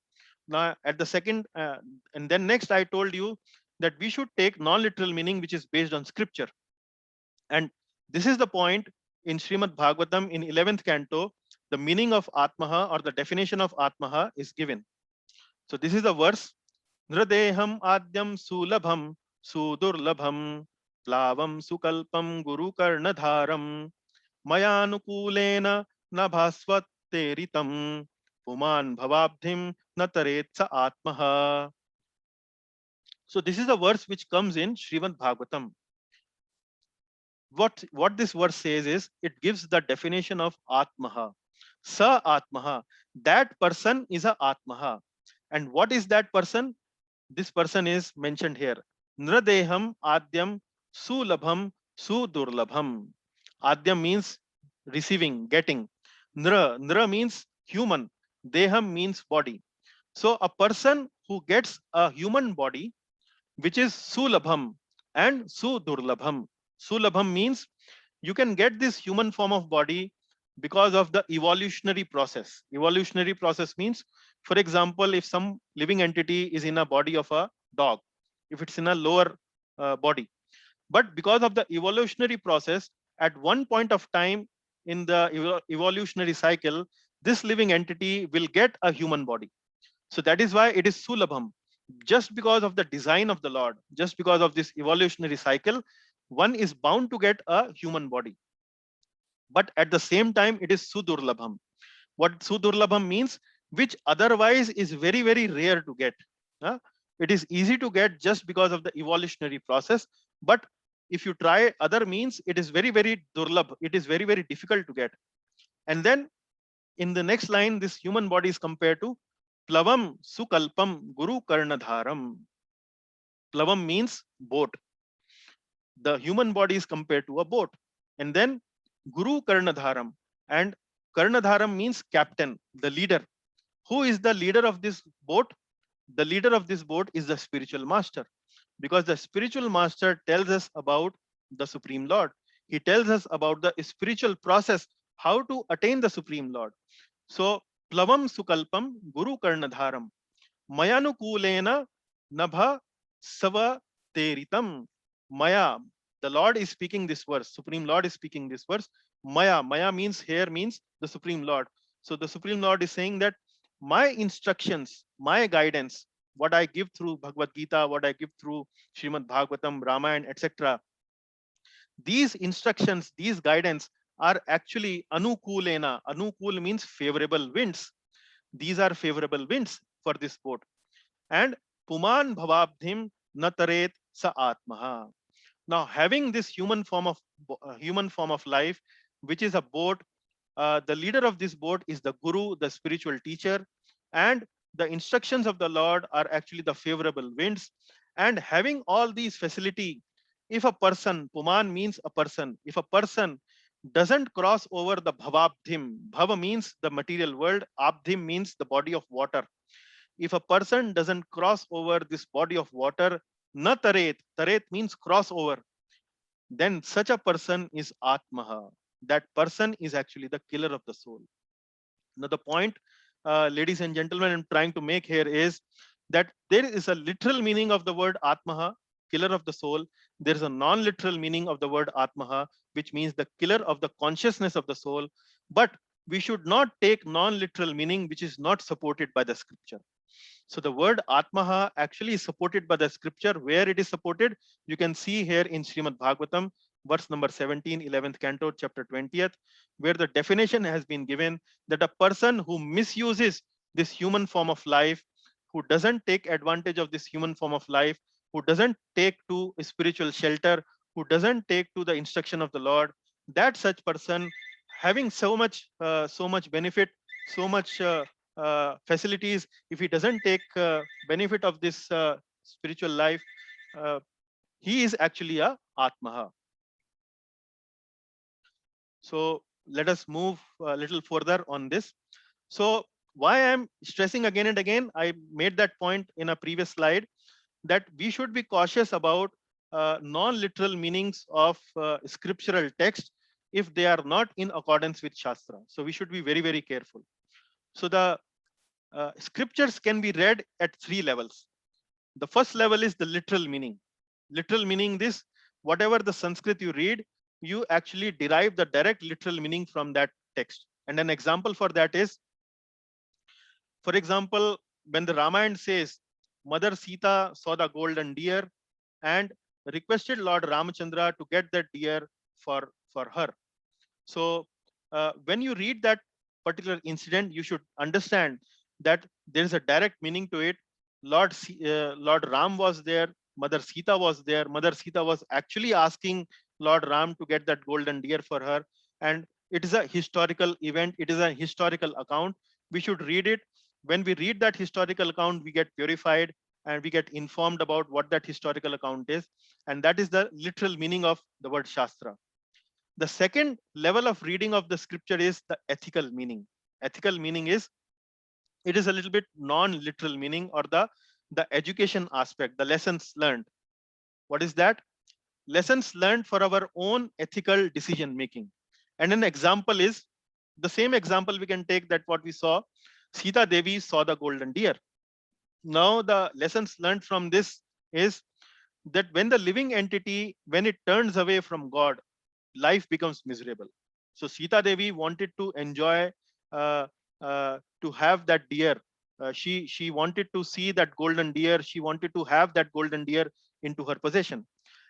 Now at the second, and then next I told you that we should take non-literal meaning which is based on scripture. And this is the point in Srimad Bhagavatam in 11th canto, the meaning of Atmaha or the definition of Atmaha is given. So this is the verse. Nradeham adyam sulabham sudurlabham plavam sukalpam guru karnadharam mayanukulena nabhasvateritam puman bhavabdhim nataretsa atmaha. So this is a verse which comes in Srimad Bhagavatam. What this verse says is, it gives the definition of Atmaha. Sa Atmaha, that person is a Atmaha. And what is that person? This person is mentioned here. Nradeham adyam sulabham sudurlabham. Adyam means receiving, getting. Nra means human. Deham means body. So a person who gets a human body, which is sulabham and sudurlabham. Sulabham means you can get this human form of body because of the evolutionary process. Evolutionary process means, for example, if some living entity is in a body of a dog, if it's in a lower body, But because of the evolutionary process, at one point of time in the evolutionary cycle, this living entity will get a human body. So that is why it is sulabham. Just because of the design of the Lord, just because of this evolutionary cycle, one is bound to get a human body. But at the same time, it is sudurlabham. What sudurlabham means, which otherwise is very, very rare to get. It is easy to get just because of the evolutionary process. But if you try other means, it is very, very durlabh. It is very, very difficult to get. And then in the next line, this human body is compared to plavam sukalpam guru karnadharam. Plavam means boat. The human body is compared to a boat. And then guru karnadharam. And karnadharam means captain, the leader. Who is the leader of this boat? The leader of this boat is the spiritual master, because the spiritual master tells us about the Supreme Lord. He tells us about the spiritual process, how to attain the Supreme Lord. So, plavam sukalpam guru karnadharam mayanukulena nabha sava teritam. Maya, the Lord is speaking this verse, Supreme Lord is speaking this verse. Maya means here means the Supreme Lord. So the Supreme Lord is saying that my instructions, my guidance, what I give through Bhagavad Gita, what I give through Srimad Bhagavatam, Ramayana, etc. These instructions, these guidance are actually anukulena. Anukul means favorable winds. These are favorable winds for this boat. And puman bhavabdhim nataret sa atmaha. Now, having this human form of life, which is a boat, the leader of this boat is the guru, the spiritual teacher, and the instructions of the Lord are actually the favorable winds. And having all these facility, if a person, puman means a person, if a person doesn't cross over the bhavabdhim, bhava means the material world, abdhim means the body of water. If a person doesn't cross over this body of water, na taret, taret means cross over, then such a person is atmaha. That person is actually the killer of the soul. Now the point, ladies and gentlemen, I'm trying to make here is that there is a literal meaning of the word atmaha, killer of the soul. There is a non-literal meaning of the word atmaha, which means the killer of the consciousness of the soul. But we should not take non-literal meaning which is not supported by the scripture. So the word atmaha actually is supported by the scripture. Where it is supported, you can see here in Srimad Bhagavatam, verse number 17, 11th canto, chapter 20th, where the definition has been given that a person who misuses this human form of life, who doesn't take advantage of this human form of life, who doesn't take to spiritual shelter, who doesn't take to the instruction of the Lord, that such person having so much benefit, so much facilities, if he doesn't take benefit of this spiritual life, he is actually a atmaha. So let us move a little further on this. So why I'm stressing again and again, I made that point in a previous slide, that we should be cautious about non-literal meanings of scriptural text if they are not in accordance with Shastra. So we should be very, very careful. So the scriptures can be read at three levels. The first level is the literal meaning. Literal meaning this, whatever the Sanskrit you read, you actually derive the direct literal meaning from that text. And an example for that is, for example, when the Ramayana says, Mother Sita saw the golden deer and requested Lord Ramachandra to get that deer for her. So when you read that particular incident, you should understand that there is a direct meaning to it. Lord Ram was there, Mother Sita was there. Mother Sita was actually asking Lord Ram to get that golden deer for her. And it is a historical event. It is a historical account. We should read it. When we read that historical account, we get purified and we get informed about what that historical account is. And that is the literal meaning of the word Shastra. The second level of reading of the scripture is the ethical meaning. Ethical meaning is, it is a little bit non-literal meaning, or the education aspect, the lessons learned. What is that? Lessons learned for our own ethical decision making. And an example is, the same example we can take that what we saw, Sita Devi saw the golden deer. Now the lessons learned from this is that when the living entity, when it turns away from God, life becomes miserable. So Sita Devi wanted to enjoy, uh, to have that deer. She wanted to see that golden deer. She wanted to have that golden deer into her possession.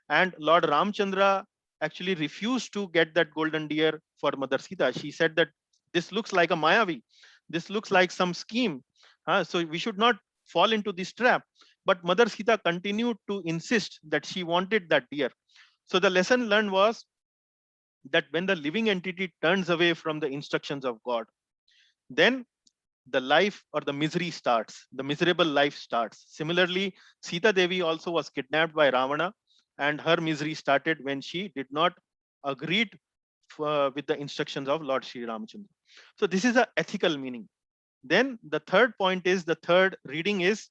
And Lord Ramchandra actually refused to get that golden deer for Mother Sita. She said that this looks like a Mayavi. This looks like some scheme. So we should not fall into this trap. But Mother Sita continued to insist that she wanted that deer. So the lesson learned was that when the living entity turns away from the instructions of God, then the life or the misery starts, the miserable life starts. Similarly, Sita Devi also was kidnapped by Ravana, and her misery started when she did not agree with the instructions of Lord Sri Ramachandra. So this is a ethical meaning. Then the third point is, the third reading is,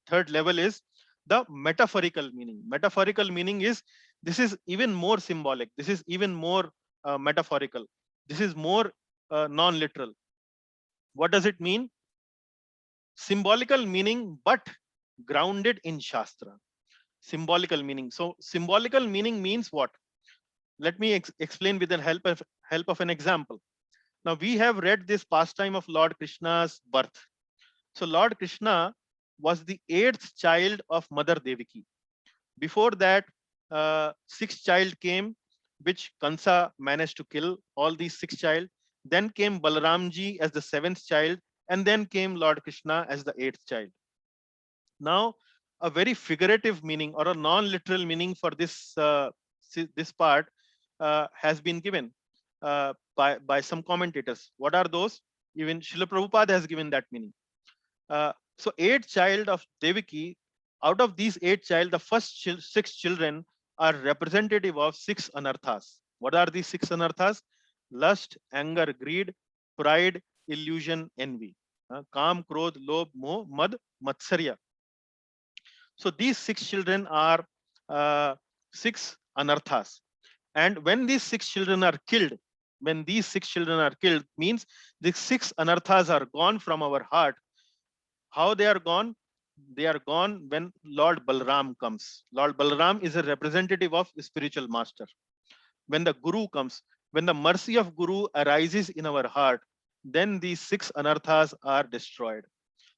third level is the metaphorical meaning. Metaphorical meaning is, this is even more symbolic. This is even more metaphorical. This is more non-literal. What does it mean? Symbolical meaning, but grounded in Shastra. Symbolical meaning. So symbolical meaning means what? Let me explain with the help of an example. Now we have read this pastime of Lord Krishna's birth. So Lord Krishna was the 8th child of Mother Devaki. Before that, 6th child came, which Kansa managed to kill all these 6 child. Then came Balaramji as the 7th child, and then came Lord Krishna as the 8th child. Now, a very figurative meaning or a non-literal meaning for this this part has been given by some commentators. What are those? Even Srila Prabhupada has given that meaning. So 8th child of Devaki, out of these 8 child, the first 6 children are representative of 6 anarthas. What are these 6 anarthas? Lust, anger, greed, pride, illusion, envy. Kam, Krodh, Lobh, Moh, Mad, Matsarya. So these 6 children are 6 anarthas. And when these 6 children are killed, means the 6 anarthas are gone from our heart. How they are gone? They are gone when Lord Balram comes. Lord Balram is a representative of spiritual master. When the Guru comes, when the mercy of Guru arises in our heart, then these 6 anarthas are destroyed.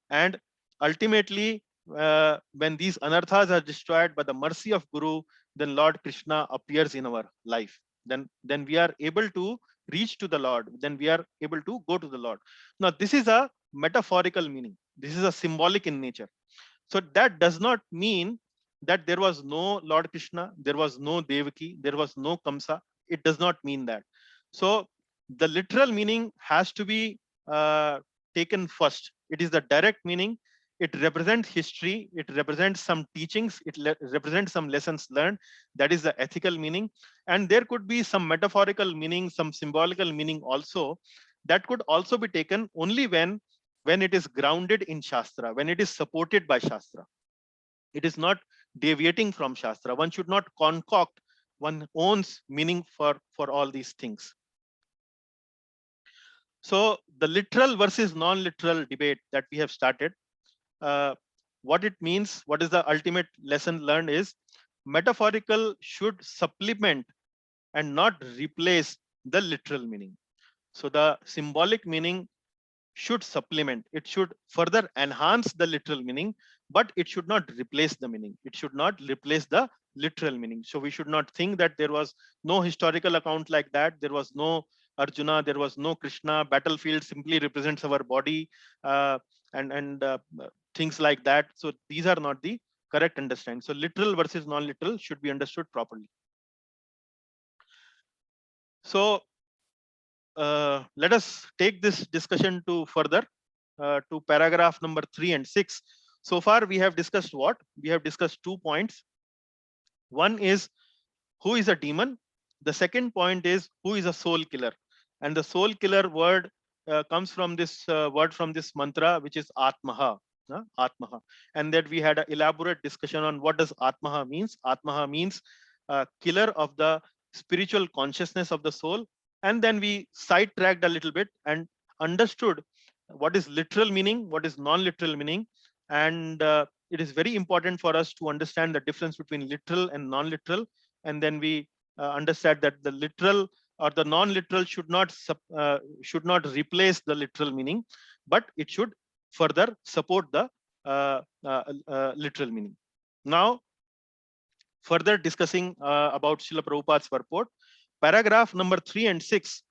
And ultimately, when these anarthas are destroyed by the mercy of Guru, then Lord Krishna appears in our life. Then we are able to reach to the Lord. Then we are able to go to the Lord. Now, this is a metaphorical meaning. This is a symbolic in nature. So that does not mean that there was no Lord Krishna, there was no Devaki, there was no Kamsa. It does not mean that. So the literal meaning has to be taken first. It is the direct meaning. It represents history. It represents some teachings. It represents some lessons learned. That is the ethical meaning. And there could be some metaphorical meaning, some symbolical meaning also. That could also be taken only when it is grounded in Shastra, when it is supported by Shastra. It is not deviating from Shastra. One should not concoct one's own meaning for all these things. So the literal versus non-literal debate that we have started, what it means, what is the ultimate lesson learned is, metaphorical should supplement and not replace the literal meaning. So the symbolic meaning should supplement, it should further enhance the literal meaning, but it should not replace the meaning. It should not replace the literal meaning. So we should not think that there was no historical account like that. There was no Arjuna, there was no Krishna. Battlefield simply represents our body, and things like that. So these are not the correct understanding. So literal versus non-literal should be understood properly. So let us take this discussion to further to paragraph number 3 and 6. So far we have discussed what? We have discussed 2 points. One is who is a demon. The second point is who is a soul killer. And the soul killer word comes from this word from this mantra, which is Atmaha. Atmaha. And that we had an elaborate discussion on what does Atmaha means. Atmaha means killer of the spiritual consciousness of the soul. And then we sidetracked a little bit and understood what is literal meaning, what is non-literal meaning, and it is very important for us to understand the difference between literal and non-literal, and then we understand that the literal or the non-literal should not replace the literal meaning, but it should further support the literal meaning. Now, further discussing about Srila Prabhupada's purport, paragraph number 3 and 6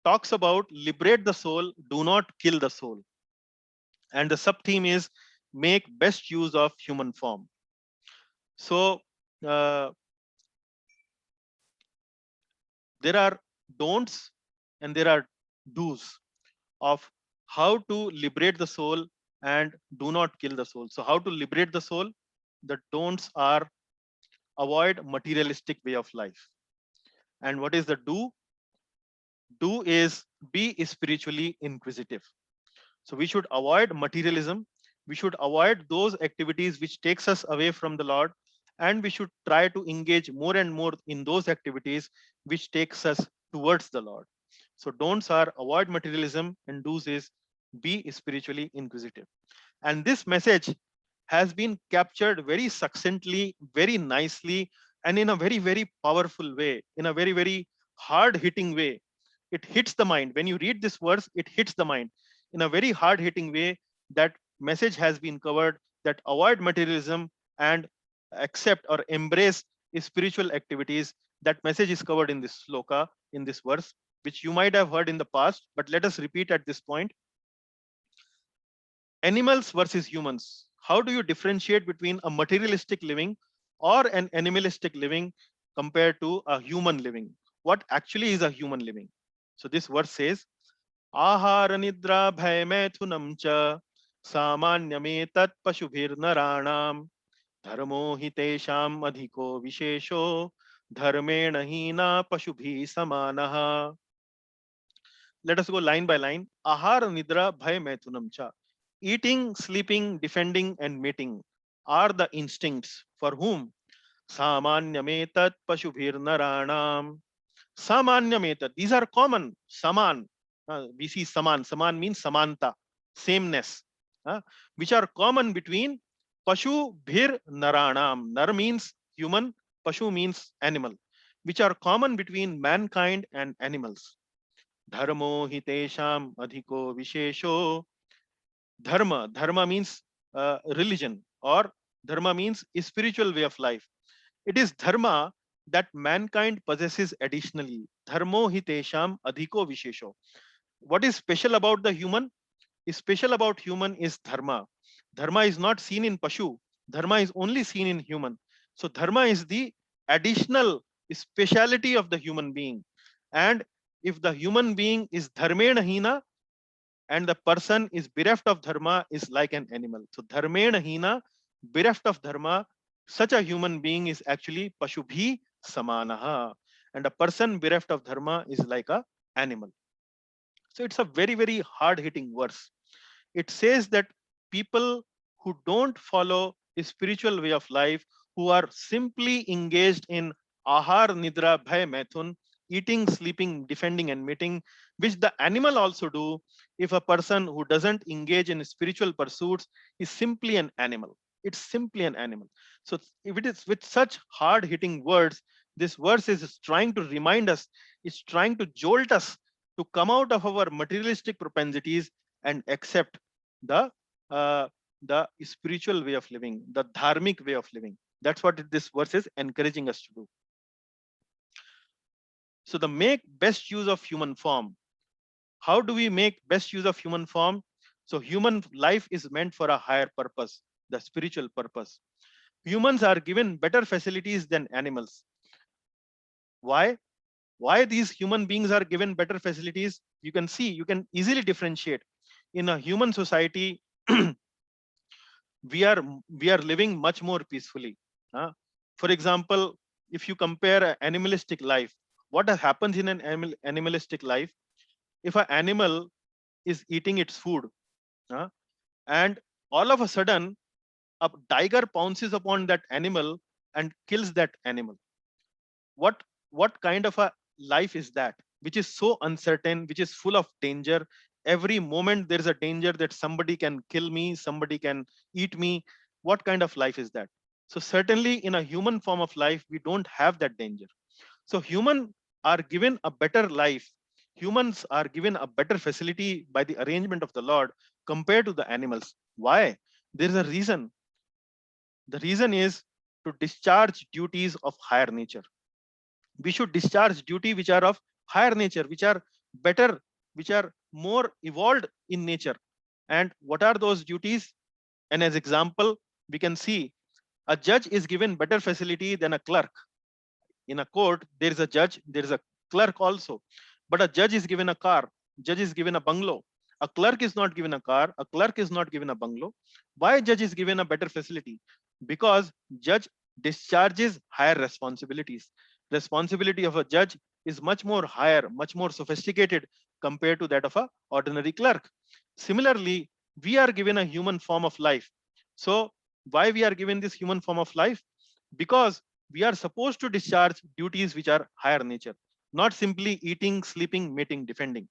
talks about liberate the soul, do not kill the soul. And the sub-theme is make best use of human form. So there are don'ts and there are do's of how to liberate the soul and do not kill the soul. So how to liberate the soul? The don'ts are avoid materialistic way of life. And what is the do? Do is be spiritually inquisitive. So we should avoid materialism. We should avoid those activities which takes us away from the Lord, and we should try to engage more and more in those activities which takes us towards the Lord. So don'ts are avoid materialism, and do's is be spiritually inquisitive. And this message has been captured very succinctly, very nicely, and in a very, very powerful way, in a very, very hard hitting way. It hits the mind. When you read this verse, it hits the mind in a very hard hitting way. That message has been covered, that avoid materialism and accept or embrace spiritual activities. That message is covered in this sloka, in this verse, which you might have heard in the past, but let us repeat at this point. Animals versus humans. How do you differentiate between a materialistic living or an animalistic living compared to a human living? What actually is a human living? So this verse says, Ahara nidra bhay maithunam cha samanyametat pashubhir naranam dharmo hitesham adhiko vishesho dharmena hina pashubhi samanaha. Let us go line by line. Ahara nidra bhay maithunam cha. Eating, sleeping, defending, and mating are the instincts for whom? Samanyametat pashubhir naranam. Samanyametat. These are common. Saman. We see saman. Saman means samanta, sameness, which are common between pashu bhir naranam. Nar means human, pashu means animal, which are common between mankind and animals. Dharmo hitesham adhiko vishesho. Dharma means religion, or dharma means spiritual way of life. It is dharma that mankind possesses additionally. Dharmo hitesham adhiko vishesho. What is special about the human? Special about human is dharma. Dharma is not seen in pashu. Dharma is only seen in human. So dharma is the additional speciality of the human being. And if the human being is dharmena hina, and the person is bereft of dharma, is like an animal. So dharmena hina, bereft of dharma, such a human being is actually pashubhi samanaha. And a person bereft of dharma is like a animal. So it's a very, very hard hitting verse. It says that people who don't follow a spiritual way of life, who are simply engaged in ahar, nidra, bhay, maithun, eating, sleeping, defending, and mating, which the animal also do, if a person who doesn't engage in spiritual pursuits is simply an animal. It's simply an animal. So if it is with such hard hitting words, this verse is trying to remind us, it's trying to jolt us to come out of our materialistic propensities and accept the spiritual way of living, the dharmic way of living. That's what this verse is encouraging us to do. So the make best use of human form. How do we make best use of human form? So human life is meant for a higher purpose, the spiritual purpose. Humans are given better facilities than animals. Why? Why these human beings are given better facilities? You can see, you can easily differentiate. In a human society, we are living much more peacefully. For example, if you compare an animalistic life, what happens in an animalistic life? If an animal is eating its food, and all of a sudden a tiger pounces upon that animal and kills that animal, what kind of a life is that, which is so uncertain, which is full of danger? Every moment there is a danger that somebody can kill me, somebody can eat me. What kind of life is that? So certainly in a human form of life, we don't have that danger. So humans are given a better life. Humans are given a better facility by the arrangement of the Lord compared to the animals. Why? There is a reason. The reason is to discharge duties of higher nature. We should discharge duty which are of higher nature, which are better, which are more evolved in nature. And what are those duties? And as example, we can see a judge is given better facility than a clerk. In a court, there is a judge, there is a clerk also. But a judge is given a car, judge is given a bungalow. A clerk is not given a car, a clerk is not given a bungalow. Why judge is given a better facility? Because judge discharges higher responsibilities. Responsibility of a judge is much more higher, much more sophisticated compared to that of a ordinary clerk. Similarly, we are given a human form of life. So why we are given this human form of life? Because we are supposed to discharge duties which are higher nature, not simply eating, sleeping, mating, defending.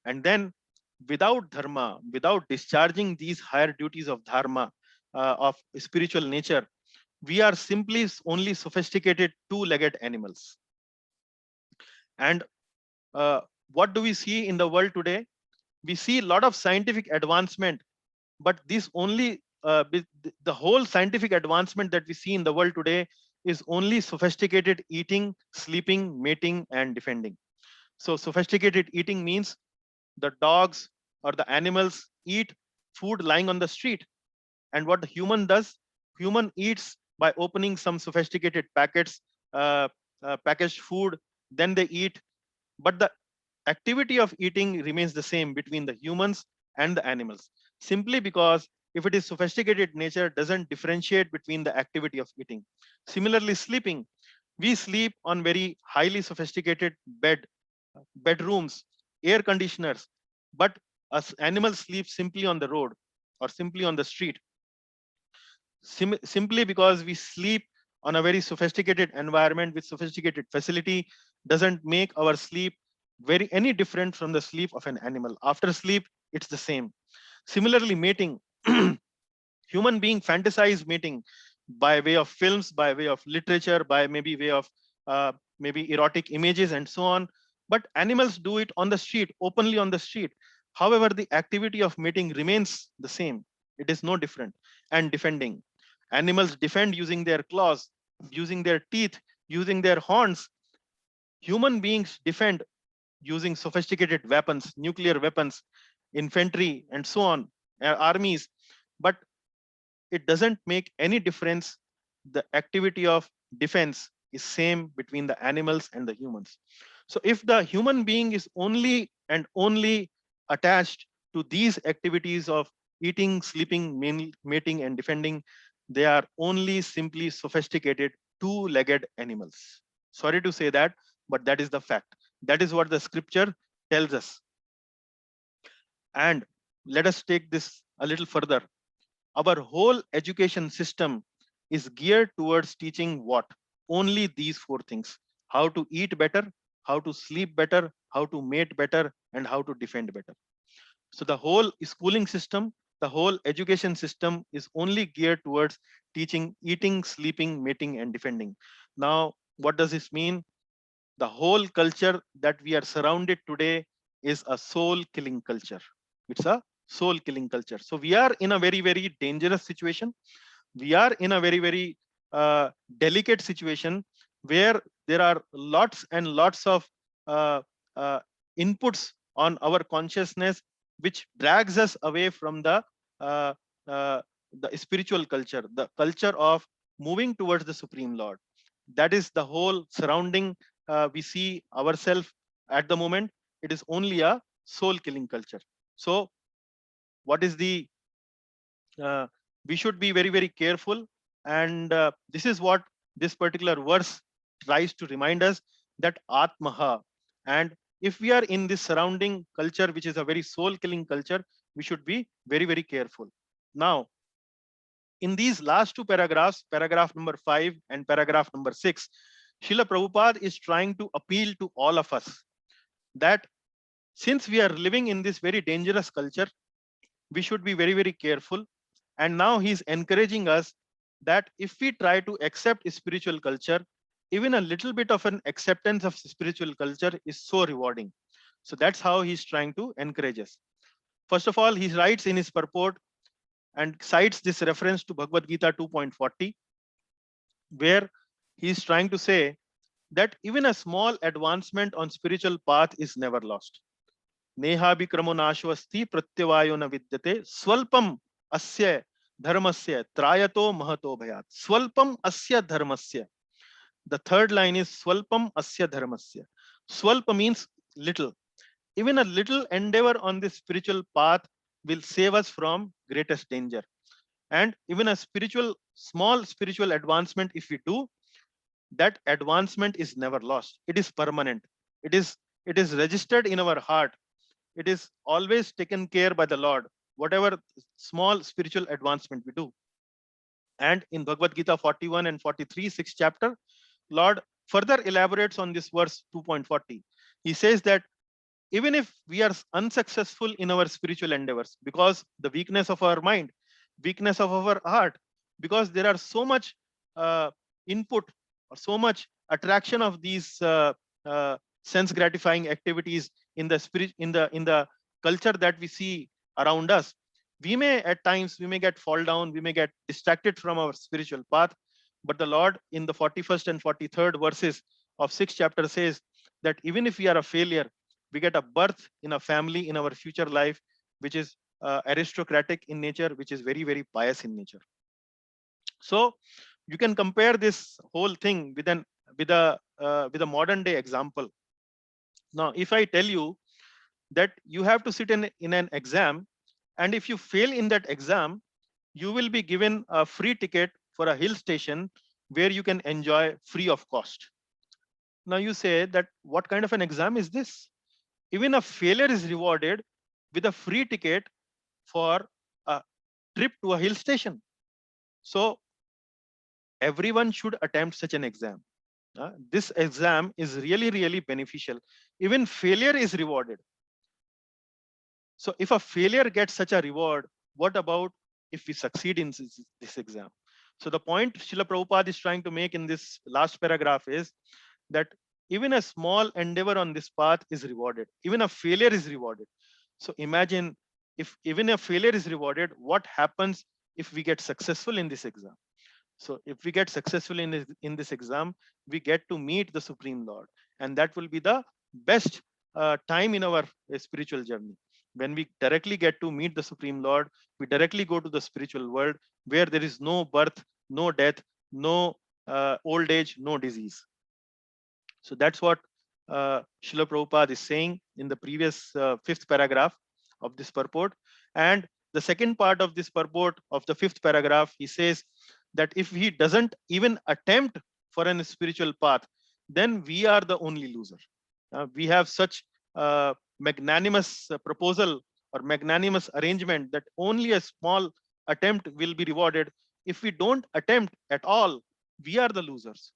And then without dharma, without discharging these higher duties of dharma, of spiritual nature, we are simply only sophisticated two-legged animals. And what do we see in the world today? We see a lot of scientific advancement, but this only the whole scientific advancement that we see in the world today is only sophisticated eating, sleeping, mating, and defending. So sophisticated eating means the dogs or the animals eat food lying on the street. And what the human does, human eats by opening some sophisticated packets, packaged food, then they eat. But the activity of eating remains the same between the humans and the animals, simply because if it is sophisticated nature doesn't differentiate between the activity of eating. Similarly, sleeping, we sleep on very highly sophisticated bedrooms, air conditioners, but us animals sleep simply on the road or simply on the street. Simply because we sleep on a very sophisticated environment with sophisticated facility doesn't make our sleep very any different from the sleep of an animal. After sleep, it's the same. Similarly, mating, human being fantasize mating by way of films, by way of literature, by maybe way of maybe erotic images and so on. But animals do it on the street, openly on the street. However, the activity of mating remains the same. It is no different. And defending, animals defend using their claws, using their teeth, using their horns. Human beings defend using sophisticated weapons, nuclear weapons, infantry, and so on, armies. But it doesn't make any difference. The activity of defense is same between the animals and the humans. So if the human being is only and only attached to these activities of eating, sleeping, mating, and defending, they are only simply sophisticated two-legged animals. Sorry to say that, but that is the fact. That is what the scripture tells us. And let us take this a little further. Our whole education system is geared towards teaching what? Only these four things: how to eat better, how to sleep better, how to mate better, and how to defend better. So the whole schooling system, the whole education system is only geared towards teaching eating, sleeping, mating, and defending. Now, what does this mean? The whole culture that we are surrounded today is a soul killing culture. It's a soul killing culture. So we are in a very, very dangerous situation. We are in a very, very delicate situation where there are lots and lots of inputs on our consciousness, which drags us away from uh, the spiritual culture, the culture of moving towards the Supreme Lord. That is the whole surrounding. We see ourselves at the moment. It is only a soul killing culture. So what is the we should be very, very careful. And this is what this particular verse tries to remind us, that Atmaha. And if we are in this surrounding culture, which is a very soul killing culture, we should be very, very careful. Now, in these last two paragraphs, paragraph number 5 and paragraph number 6, Srila Prabhupada is trying to appeal to all of us that since we are living in this very dangerous culture, we should be very, very careful. And now he's encouraging us that if we try to accept spiritual culture, even a little bit of an acceptance of spiritual culture is so rewarding. So that's how he's trying to encourage us. First of all, he writes in his purport and cites this reference to Bhagavad Gita 2.40, where he's trying to say that even a small advancement on spiritual path is never lost. Neha bikramo nashvasti pratyavayo na vidyate swalpam asya dharmasya trayato mahato bhayat. Swalpam asya dharmasya. The third line is swalpam asya dharmasya. Swalpa means little. Even a little endeavor on this spiritual path will save us from greatest danger. And even a small spiritual advancement, if we do, that advancement is never lost. It is permanent. It is registered in our heart. It is always taken care by the Lord, whatever small spiritual advancement we do. And in Bhagavad Gita 41 and 43, 6th chapter, Lord further elaborates on this verse 2.40. He says that even if we are unsuccessful in our spiritual endeavors, because the weakness of our mind, weakness of our heart, because there are so much input or so much attraction of these sense gratifying activities in the spirit, in the culture that we see around us, we may at times get fall down, we may get distracted from our spiritual path. But the Lord in the 41st and 43rd verses of 6th chapter says that even if we are a failure, we get a birth in a family in our future life, which is aristocratic in nature, which is very, very pious in nature. So you can compare this whole thing with a modern day example. Now, if I tell you that you have to sit in an exam, and if you fail in that exam, you will be given a free ticket for a hill station where you can enjoy free of cost. Now you say that what kind of an exam is this? Even a failure is rewarded with a free ticket for a trip to a hill station. So everyone should attempt such an exam. This exam is really, really beneficial. Even failure is rewarded. So if a failure gets such a reward, what about if we succeed in this exam? So the point Srila Prabhupada is trying to make in this last paragraph is that even a small endeavor on this path is rewarded. Even a failure is rewarded. So imagine if even a failure is rewarded, what happens if we get successful in this exam? So if we get successful in this exam, we get to meet the Supreme Lord. And that will be the best time in our spiritual journey. When we directly get to meet the Supreme Lord, we directly go to the spiritual world where there is no birth, no death, no old age, no disease. So that's what Srila Prabhupada is saying in the previous 5th paragraph of this purport. And the second part of this purport of the 5th paragraph, he says that if he doesn't even attempt for a spiritual path, then we are the only loser. We have such magnanimous proposal or magnanimous arrangement that only a small attempt will be rewarded. If we don't attempt at all, we are the losers.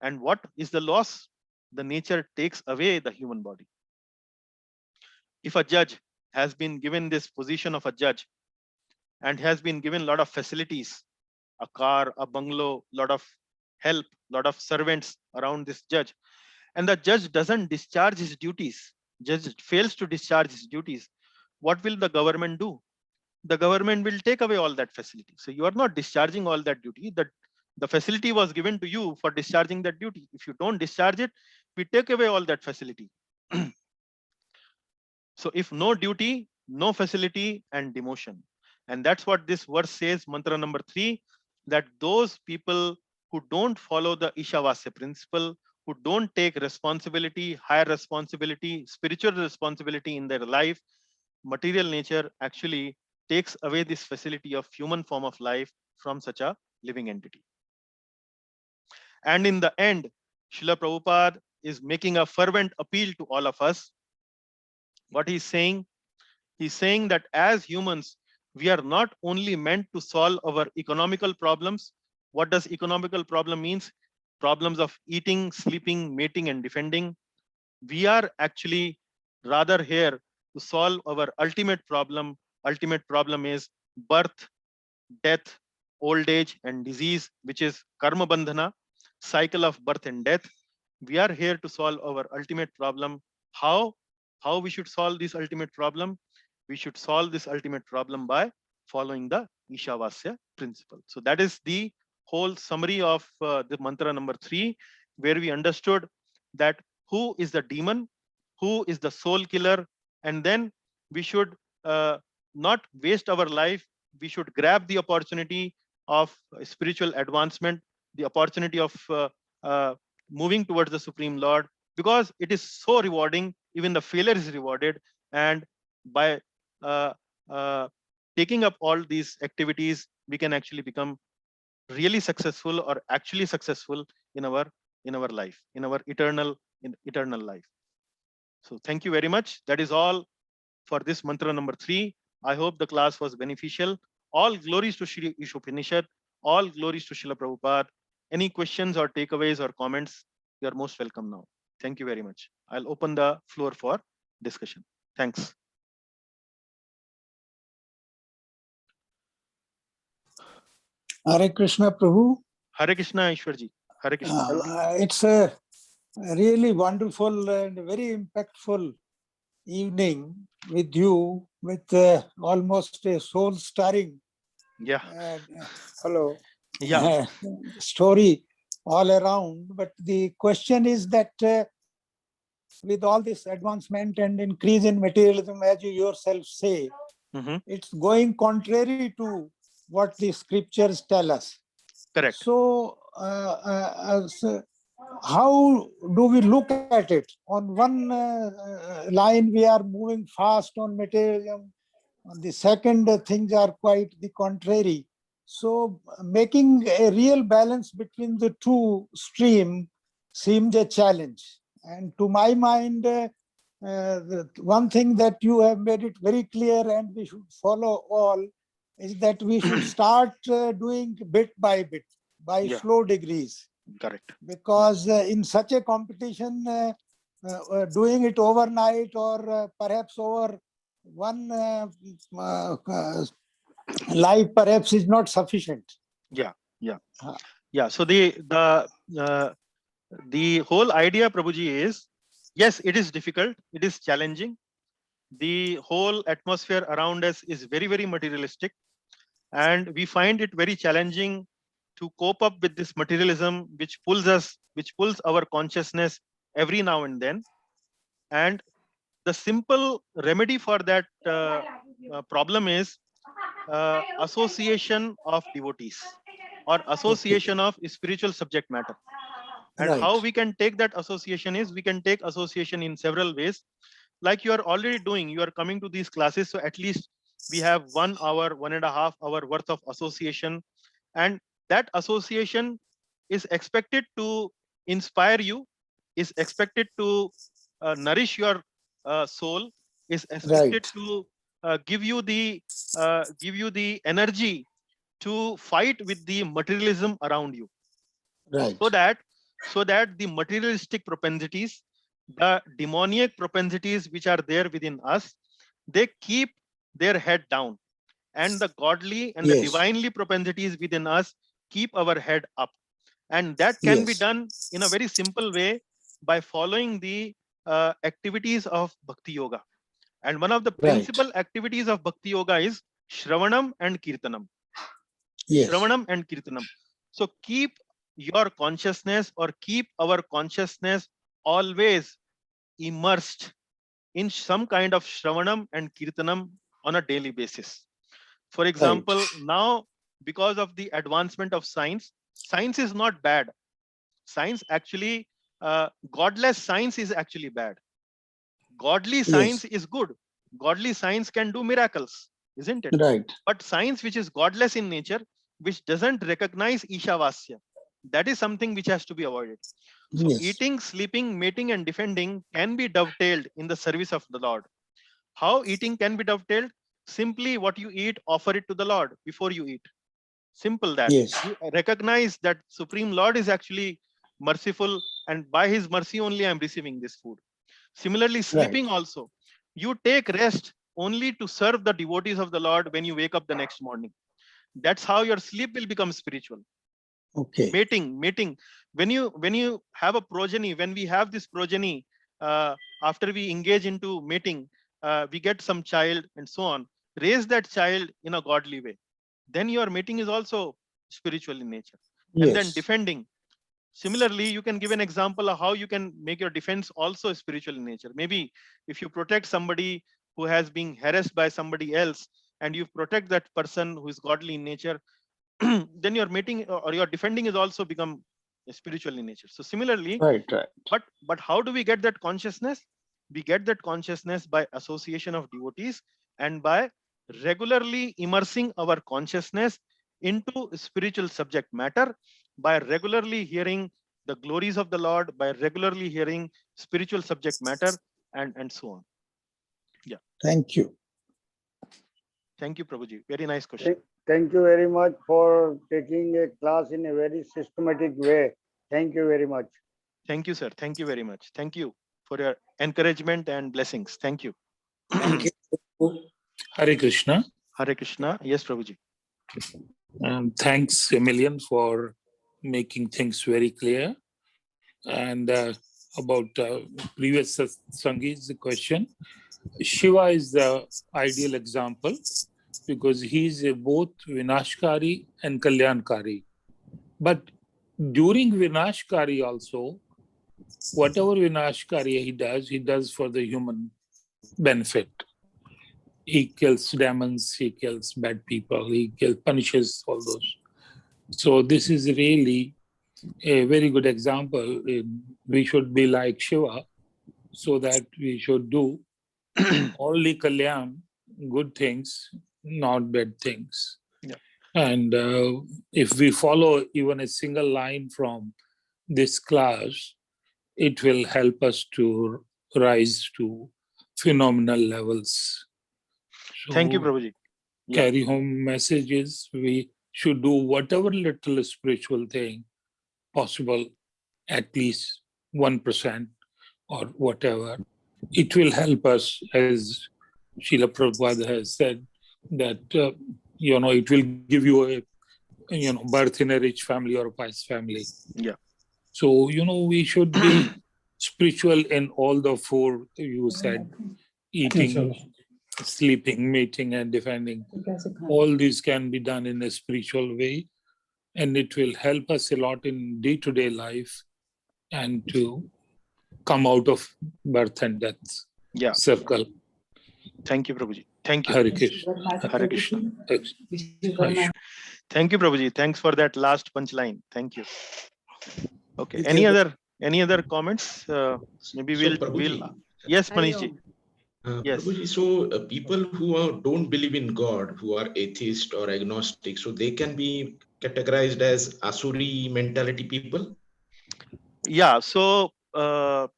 And what is the loss? The nature takes away the human body. If a judge has been given this position of a judge and has been given a lot of facilities, a car, a bungalow, lot of help, lot of servants around this judge, and the judge doesn't discharge his duties, judge fails to discharge his duties, what will the government do? The government will take away all that facility. So you are not discharging all that duty. The facility was given to you for discharging that duty. If you don't discharge it, we take away all that facility. So if no duty, no facility and demotion. And that's what this verse says, mantra number 3, that those people who don't follow the Ishavasya principle, who don't take responsibility, higher responsibility, spiritual responsibility in their life, material nature actually takes away this facility of human form of life from such a living entity. And in the end, Srila Prabhupada is making a fervent appeal to all of us. What he's saying that as humans, we are not only meant to solve our economical problems. What does economical problem means? Problems of eating, sleeping, mating, and defending. We are actually rather here to solve our ultimate problem. Ultimate problem is birth, death, old age and disease, which is karma bandhana, cycle of birth and death. We are here to solve our ultimate problem. How we should solve this ultimate problem? We should solve this ultimate problem by following the Ishavasya principle. So that is the whole summary of the mantra number 3, where we understood that who is the demon, who is the soul killer, and then we should not waste our life. We should grab the opportunity of spiritual advancement, the opportunity of moving towards the Supreme Lord, because it is so rewarding. Even the failure is rewarded, and by taking up all these activities, we can actually become really successful, or actually successful in our life, in our eternal life. So thank you very much. That is all for this mantra number 3. I hope the class was beneficial. All glories to Shri Ishopanishad. All glories to Srila Prabhupada. Any questions or takeaways or comments, you are most welcome now. Thank you very much. I'll open the floor for discussion. Thanks. Hare Krishna, Prabhu. Hare Krishna, Ishwarji. Hare Krishna. It's a really wonderful and very impactful evening with you, with almost a soul-stirring Yeah. hello Yeah. story all around. But the question is that with all this advancement and increase in materialism, as you yourself say, it's going contrary to what the scriptures tell us. Correct. So, how do we look at it? On one line, we are moving fast on materialism. On the second, things are quite the contrary. So, making a real balance between the two streams seemed a challenge. And to my mind, the one thing that you have made it very clear, and we should follow all, is that we should start doing bit by bit, by slow degrees. Correct. Because in such a competition, doing it overnight or perhaps over one life perhaps is not sufficient. Yeah. So the whole idea, Prabhuji, is, yes, it is difficult, it is challenging. The whole atmosphere around us is very, very materialistic, and we find it very challenging to cope up with this materialism, which pulls our consciousness every now and then. And the simple remedy for that problem is association of devotees, or association of spiritual subject matter. And how we can take that association is, we can take association in several ways. Like you are already doing, you are coming to these classes, so at least we have 1 hour, 1.5 hour worth of association, and that association is expected to inspire you, is expected to nourish your soul, is expected to give you the energy to fight with the materialism around you. So that the materialistic propensities, the demoniac propensities which are there within us, they keep their head down, and the godly and the divinely propensities within us keep our head up. And that can be done in a very simple way by following the activities of Bhakti Yoga. And one of the principal activities of Bhakti Yoga is Shravanam and Kirtanam. Shravanam and Kirtanam. So keep your consciousness, or keep our consciousness always immersed in some kind of Shravanam and Kirtanam on a daily basis. For example, now, because of the advancement of science is not bad. Science actually, godless science is actually bad. Godly science is good. Godly science can do miracles, isn't it? Right. But science which is godless in nature, which doesn't recognize Ishavasya, that is something which has to be avoided. So eating, sleeping, mating, and defending can be dovetailed in the service of the Lord. How eating can be dovetailed? Simply what you eat, offer it to the Lord before you eat. Simple that. You recognize that Supreme Lord is actually merciful, and by his mercy only I am receiving this food. Similarly, sleeping also. You take rest only to serve the devotees of the Lord when you wake up the next morning. That's how your sleep will become spiritual. Okay. Mating. When you have a progeny, when we have this progeny, after we engage into mating, we get some child and so on. Raise that child in a godly way. Then your mating is also spiritual in nature. And then Yes. defending. Similarly, you can give an example of how you can make your defense also spiritual in nature. Maybe if you protect somebody who has been harassed by somebody else, and you protect that person who is godly in nature, then your mating or your defending is also become spiritual in nature. So similarly, Right. but how do we get that consciousness? We get that consciousness by association of devotees and by regularly immersing our consciousness into spiritual subject matter, by regularly hearing the glories of the Lord, by regularly hearing spiritual subject matter, and so on. Thank you. Thank you, Prabhuji. Very nice question. Thank you very much for taking a class in a very systematic way. Thank you very much. Thank you, sir. Thank you very much. Thank you for your encouragement and blessings. Thank you. Thank you. Hare Krishna. Hare Krishna. Yes, Prabhuji. Thanks a million for making things very clear. And about previous Sangeet's question, Shiva is the ideal example because he is both Vinashkari and Kalyankari. But during Vinashkari also, whatever Vinashkari he does for the human benefit. He kills demons, he kills bad people, he punishes all those. So this is really a very good example. We should be like Shiva, so that we should do only Kalyan, good things, not bad things. Yeah. And if we follow even a single line from this class, it will help us to rise to phenomenal levels. Thank you, So, Prabhuji. Yeah. Carry home messages. We should do whatever little spiritual thing possible, at least 1% or whatever. It will help us, as Srila Prabhupada has said, that it will give you a birth in a rich family or a pious family. Yeah. So we should be spiritual in all the four you said: eating, sleeping, mating, and defending. All these can be done in a spiritual way, and it will help us a lot in day-to-day life and to come out of birth and death circle. Thank you, Prabhuji. Thank you. Hare Krishna. Hare Krishna. Thank you, Prabhuji. Thanks for that last punchline. Thank you. Okay. Any other comments? Maybe we'll. Yes, Manishji. Yes. Prabhuji, so people who don't believe in God, who are atheist or agnostic, so they can be categorized as Asuri mentality people? Yeah. So, a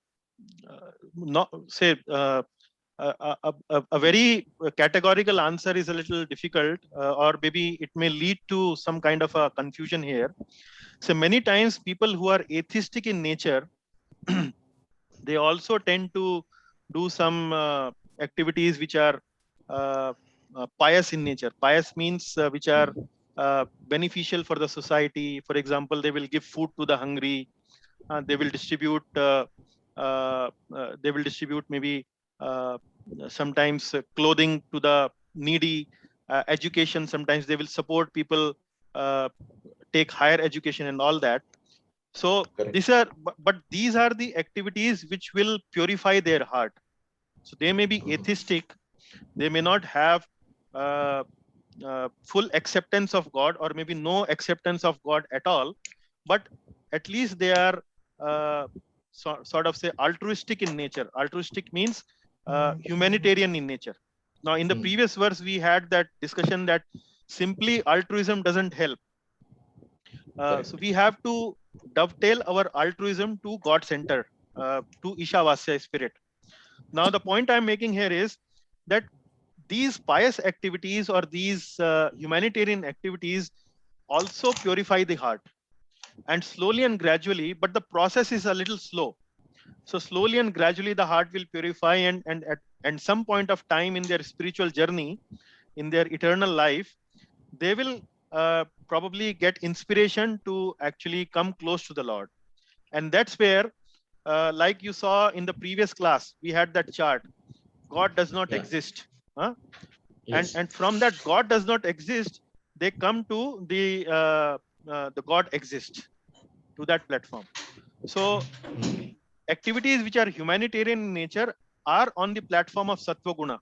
very categorical answer is a little difficult, or maybe it may lead to some kind of a confusion here. So many times people who are atheistic in nature, they also tend to do some activities which are pious in nature. Pious means which are beneficial for the society. For example, they will give food to the hungry. They will distribute. Maybe sometimes clothing to the needy. Education. Sometimes they will support people take higher education and all that. So these are, but these are the activities which will purify their heart. So they may be atheistic, they may not have full acceptance of God, or maybe no acceptance of God at all, but at least they are sort of say altruistic in nature. Altruistic means humanitarian in nature. Now, in the previous verse, we had that discussion that simply altruism doesn't help. So we have to dovetail our altruism to God center, to Ishavasya spirit. Now, the point I'm making here is that these pious activities or these humanitarian activities also purify the heart, and slowly and gradually, but the process is a little slow. So slowly and gradually the heart will purify, and at some point of time in their spiritual journey, in their eternal life, they will probably get inspiration to actually come close to the Lord. And that's where, like you saw in the previous class, we had that chart. God does not Yeah. exist. Huh? Yes. And from that God does not exist, they come to the God exists, to that platform. So activities which are humanitarian in nature are on the platform of Sattva Guna,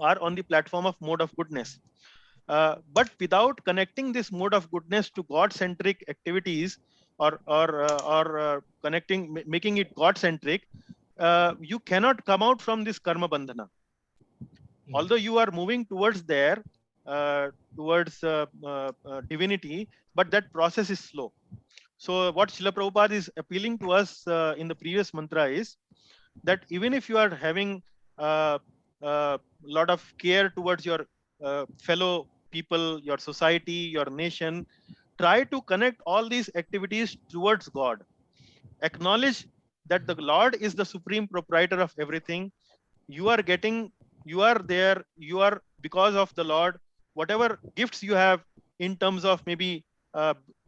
are on the platform of mode of goodness. But without connecting this mode of goodness to God-centric activities, or connecting, making it God-centric, you cannot come out from this karma bandhana. Although you are moving towards there, towards divinity, but that process is slow. So what Srila Prabhupada is appealing to us in the previous mantra is that even if you are having a lot of care towards your fellow people, your society, your nation, try to connect all these activities towards God. Acknowledge that the Lord is the supreme proprietor of everything. You are getting, you are there, you are, because of the Lord, whatever gifts you have in terms of maybe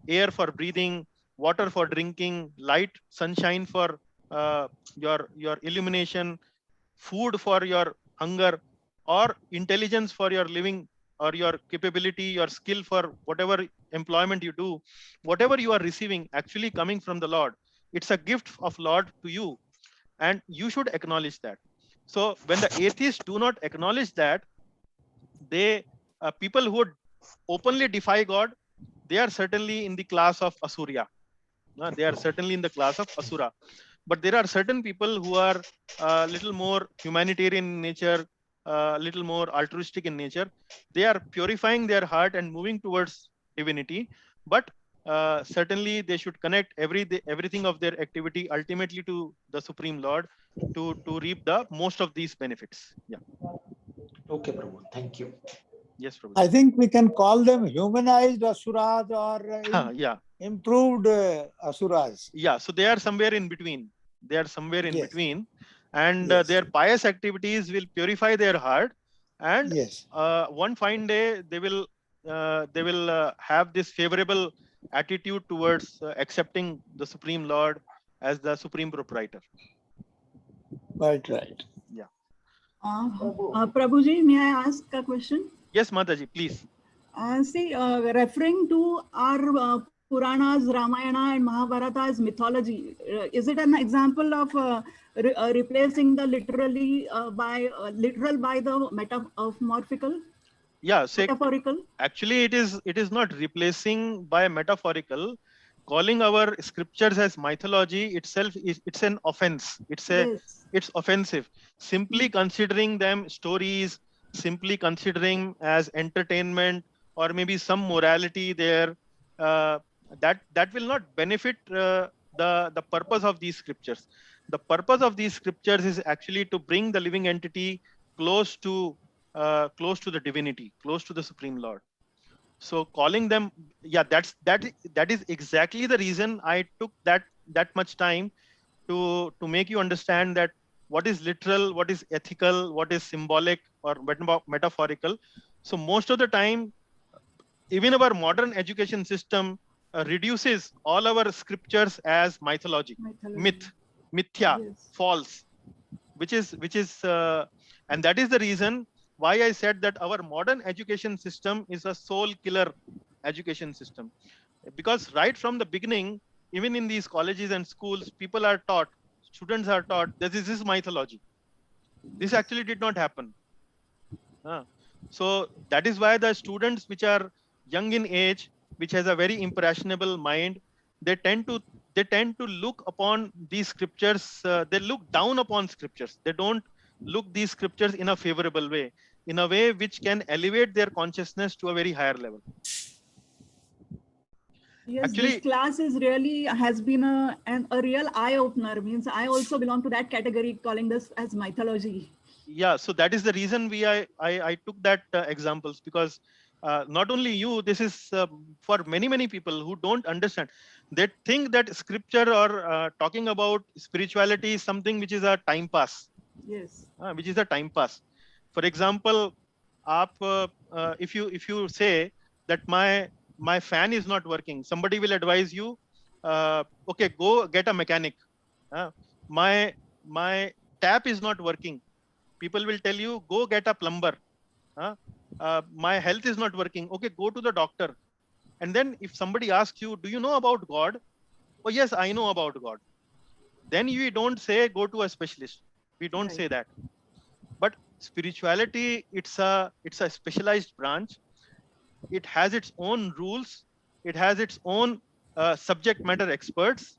air for breathing, water for drinking, light, sunshine for your illumination, food for your hunger, or intelligence for your living, or your capability, your skill for whatever employment you do, whatever you are receiving actually coming from the Lord, it's a gift of Lord to you, and you should acknowledge that. So when the atheists do not acknowledge that, they people who would openly defy God, they are certainly in the class of Asurya. They are certainly in the class of Asura. But there are certain people who are a little more humanitarian in nature, a little more altruistic in nature. They are purifying their heart and moving towards divinity. But certainly they should connect everything of their activity ultimately to the Supreme Lord to reap the most of these benefits. Yeah. Okay, Prabhu. Thank you. Yes, Prabhu. I think we can call them humanized asuras or Yeah. improved asuras. Yeah. So they are somewhere in between. They are somewhere in Yes. between, and Yes. their pious activities will purify their heart, and Yes. one fine day they will have this favorable attitude towards accepting the Supreme Lord as the supreme proprietor. Quite right. Yeah. Prabhuji, may I ask a question? Yes, Mataji, please. See, referring to our Puranas, Ramayana, and Mahabharata as mythology, is it an example of replacing the literal by the metamorphical? Yeah. So Metaphorical? actually, it is not replacing by metaphorical. Calling our scriptures as mythology itself is, it's an offense. Yes. It's offensive. Simply considering them stories, simply considering as entertainment, or maybe some morality there, that will not benefit the purpose of these scriptures. The purpose of these scriptures is actually to bring the living entity close to the divinity, close to the Supreme Lord. So calling them, yeah, that is exactly the reason I took that much time to make you understand that what is literal, what is ethical, what is symbolic or metaphorical. So most of the time, even our modern education system reduces all our scriptures as mythology, myth, mithya, Yes. false, which is and that is the reason why I said that our modern education system is a soul killer education system, because right from the beginning, even in these colleges and schools, people are taught, students are taught that this is mythology. This actually did not happen. So that is why the students which are young in age, which has a very impressionable mind, they tend to look upon these scriptures. They look down upon scriptures. They don't look these scriptures in a favorable way, in a way which can elevate their consciousness to a very higher level. Yes, Actually, this class is really has been a real eye opener. Means I also belong to that category, calling this as mythology. yeah, so that is the reason I took that examples, because not only you, this is for many people who don't understand. They think that scripture or talking about spirituality is something which is a time pass, Yes. which is a time pass. For example, if you say that my fan is not working. Somebody will advise you, okay, go get a mechanic. My tap is not working. People will tell you, go get a plumber. My health is not working. Okay, go to the doctor. And then if somebody asks you, do you know about God? Oh yes, I know about God. Then you don't say go to a specialist. We don't say that. But spirituality, it's a specialized branch. It has its own rules. It has its own subject matter experts.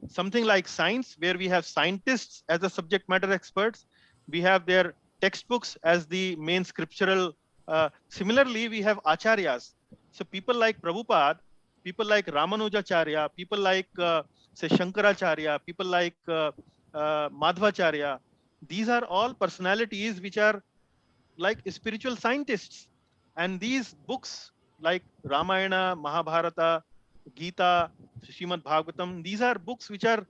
Something like science, where we have scientists as the subject matter experts. We have their textbooks as the main scriptural. Similarly, we have acharyas. So people like Prabhupada, people like Ramanujacharya, people like say Shankaracharya, people like Madhvacharya. These are all personalities which are like spiritual scientists. And these books like Ramayana, Mahabharata, Gita, Srimad Bhagavatam, these are books which are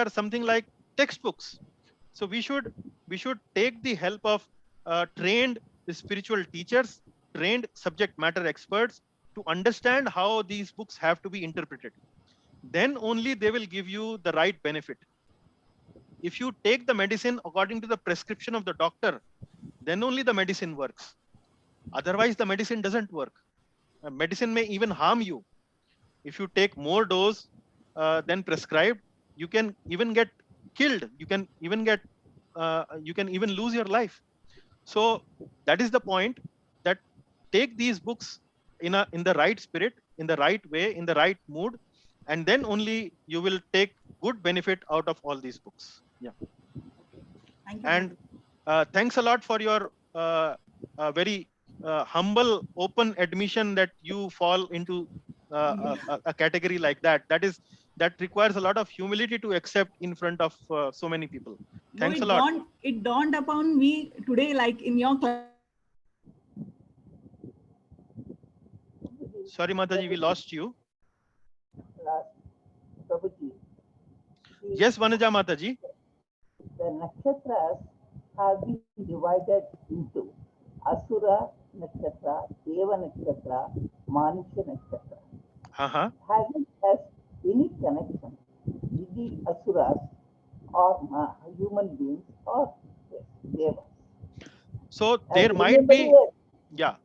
something like textbooks. So we should take the help of trained spiritual teachers, trained subject matter experts to understand how these books have to be interpreted. Then only they will give you the right benefit. If you take the medicine according to the prescription of the doctor, then only the medicine works. Otherwise, the medicine doesn't work. Medicine may even harm you. If you take more dose than prescribed, you can even get killed. You can even lose your life. So that is the point, that take these books in the right spirit, in the right way, in the right mood, and then only you will take good benefit out of all these books. Yeah. Thank you. And thanks a lot for your very humble, open admission that you fall into a category like that. That requires a lot of humility to accept in front of so many people. Thanks a lot. It dawned upon me today, like in your class. Sorry, Mataji, we lost you. Prabhuji, Yes, Vanaja Mataji. the nakshatras have been divided into Asura nakshatra, Deva nakshatra, Manusya nakshatra. Has it has any connection with the Asuras or human beings or Devas? So there might be, yeah.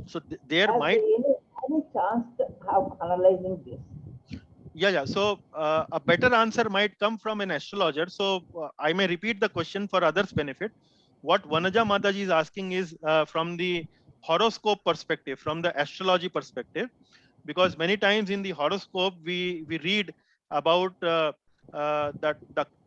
So there might any chance of analyzing this? Yeah. So a better answer might come from an astrologer. So I may repeat the question for others' benefit. What Vanaja Mataji is asking is from the horoscope perspective, from the astrology perspective, because many times in the horoscope we read about the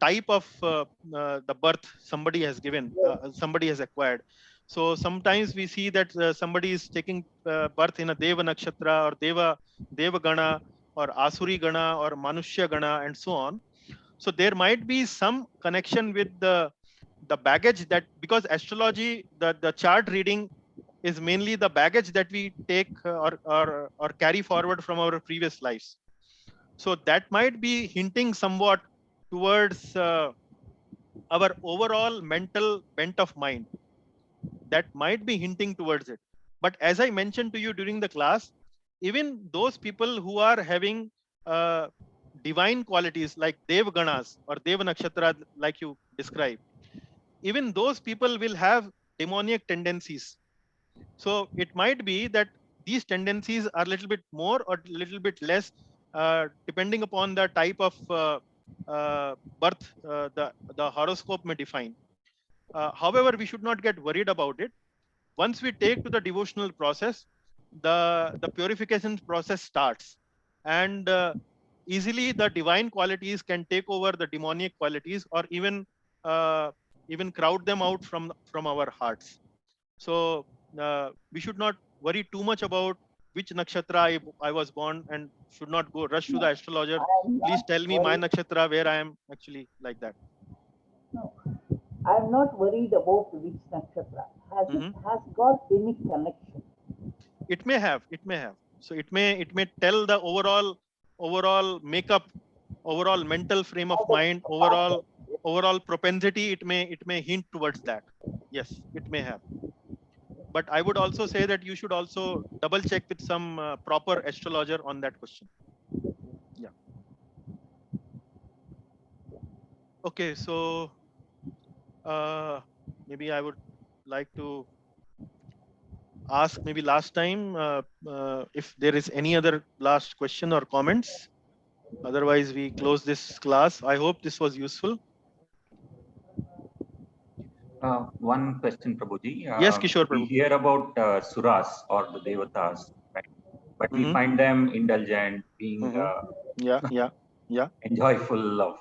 type of the birth somebody has given, somebody has acquired. So sometimes we see that somebody is taking birth in a Deva Nakshatra or Deva Gana or Asuri Gana or Manushya Gana and so on. So there might be some connection with the baggage, that because astrology, the chart reading is mainly the baggage that we take or carry forward from our previous lives. So that might be hinting somewhat towards our overall mental bent of mind. That might be hinting towards it. But as I mentioned to you during the class, even those people who are having divine qualities like Dev Ganas or Deva Nakshatra, like you described, even those people will have demoniac tendencies. So it might be that these tendencies are a little bit more or a little bit less, depending upon the type of birth the horoscope may define. However, we should not get worried about it. Once we take to the devotional process, the purification process starts, and easily the divine qualities can take over the demoniac qualities, or even crowd them out from our hearts. So we should not worry too much about which nakshatra I was born, and should not go rush to the astrologer. Please tell me my nakshatra where I am actually, like that. No, I am not worried about which nakshatra. It has got any connection? It may have. So it may tell the overall makeup, overall mental frame of mind, overall propensity. It may hint towards that. Yes, it may have. but I would also say that you should also double check with some proper astrologer on that question. Yeah. Okay, so maybe I would like to ask maybe last time if there is any other last question or comments. Otherwise, we close this class. I hope this was useful. One question, Prabhuji. Yes, Kishore We Prabhu. hear about suras or the devatas, right? But we find them indulgent, being Yeah. enjoyful of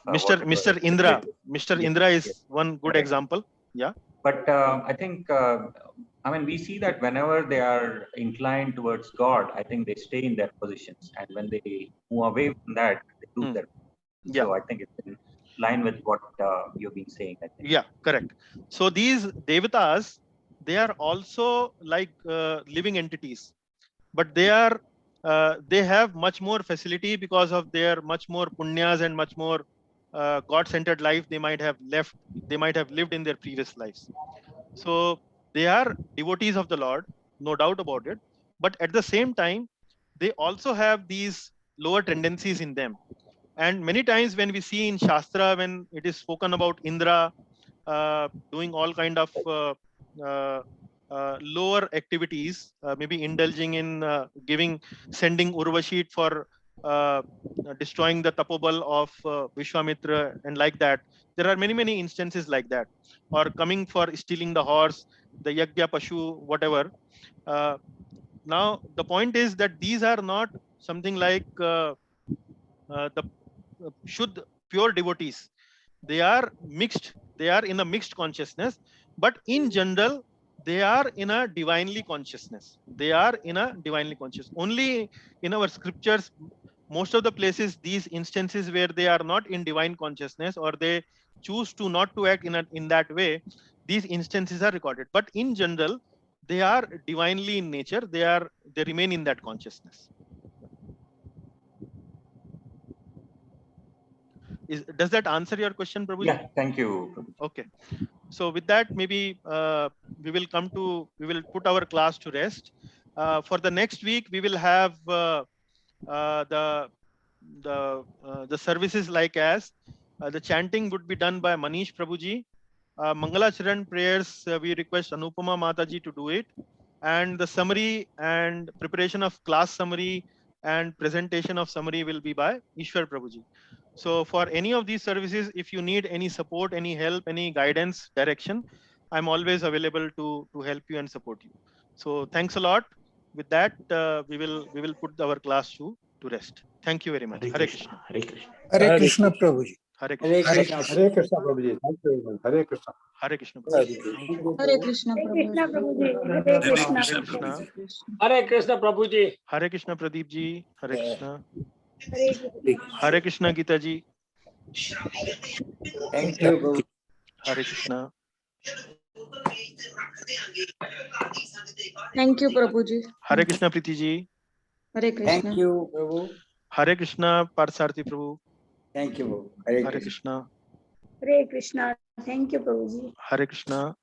Mr. Indra. Mr. Indra is one good Correct. example. Yeah. But I think, I mean, we see that whenever they are inclined towards God, I think they stay in their positions. And when they move away from that, they lose their. Yeah. So I think it's in line with what you've been saying, I think. Yeah, correct. So these devatas, they are also like living entities, but they are they have much more facility because of their much more punyas and much more God-centered life they might have lived in their previous lives. So they are devotees of the Lord, no doubt about it. But at the same time, they also have these lower tendencies in them. And many times when we see in Shastra, when it is spoken about Indra doing all kind of lower activities, maybe indulging in sending Urvashi for destroying the tapobal of Vishwamitra and like that. There are many instances like that, or coming for stealing the horse, the Yagya Pashu, whatever. Now the point is that these are not something like the Shuddh, pure devotees. They are mixed. They are in a mixed consciousness, but in general, they are in a divinely consciousness. They are in a divinely conscious. Only in our scriptures, most of the places, these instances where they are not in divine consciousness or they choose to not to act in that way, these instances are recorded. But in general, they are divinely in nature. They remain in that consciousness. Does that answer your question, Prabhuji? Yeah, thank you, Prabhuji. Okay. So with that, maybe we will put our class to rest. For the next week, we will have the services like as the chanting would be done by Manish Prabhuji. Mangala Charan prayers, we request Anupama Mataji to do it. And the summary and preparation of class summary and presentation of summary will be by Ishwar Prabhuji. So for any of these services, if you need any support, any help, any guidance, direction, I'm always available to help you and support you. So thanks a lot. With that, we will put our class to rest. Thank you very much. Hare Krishna. Hare Krishna. Hare Krishna, Prabhuji. Hare Krishna. Hare Krishna, Prabhuji. Thank you. Hare Krishna. Hare Krishna. Hare Krishna Prabhuji. Hare Krishna. Hare Hare Krishna. Krishna Prabhuji. Hare Krishna Pradeep ji. Hare Krishna. Hare Krishna Gita ji. Thank you, Prabhuji. Hare Krishna. Thank you, Prabhuji. Hare Krishna Priti ji. Hare Krishna. Thank you, Prabhu. Hare Krishna Parsarthi Prabhu. Thank you, Prabhu. Hare Krishna. Hare Krishna. Thank you, Prabhuji. Hare Krishna.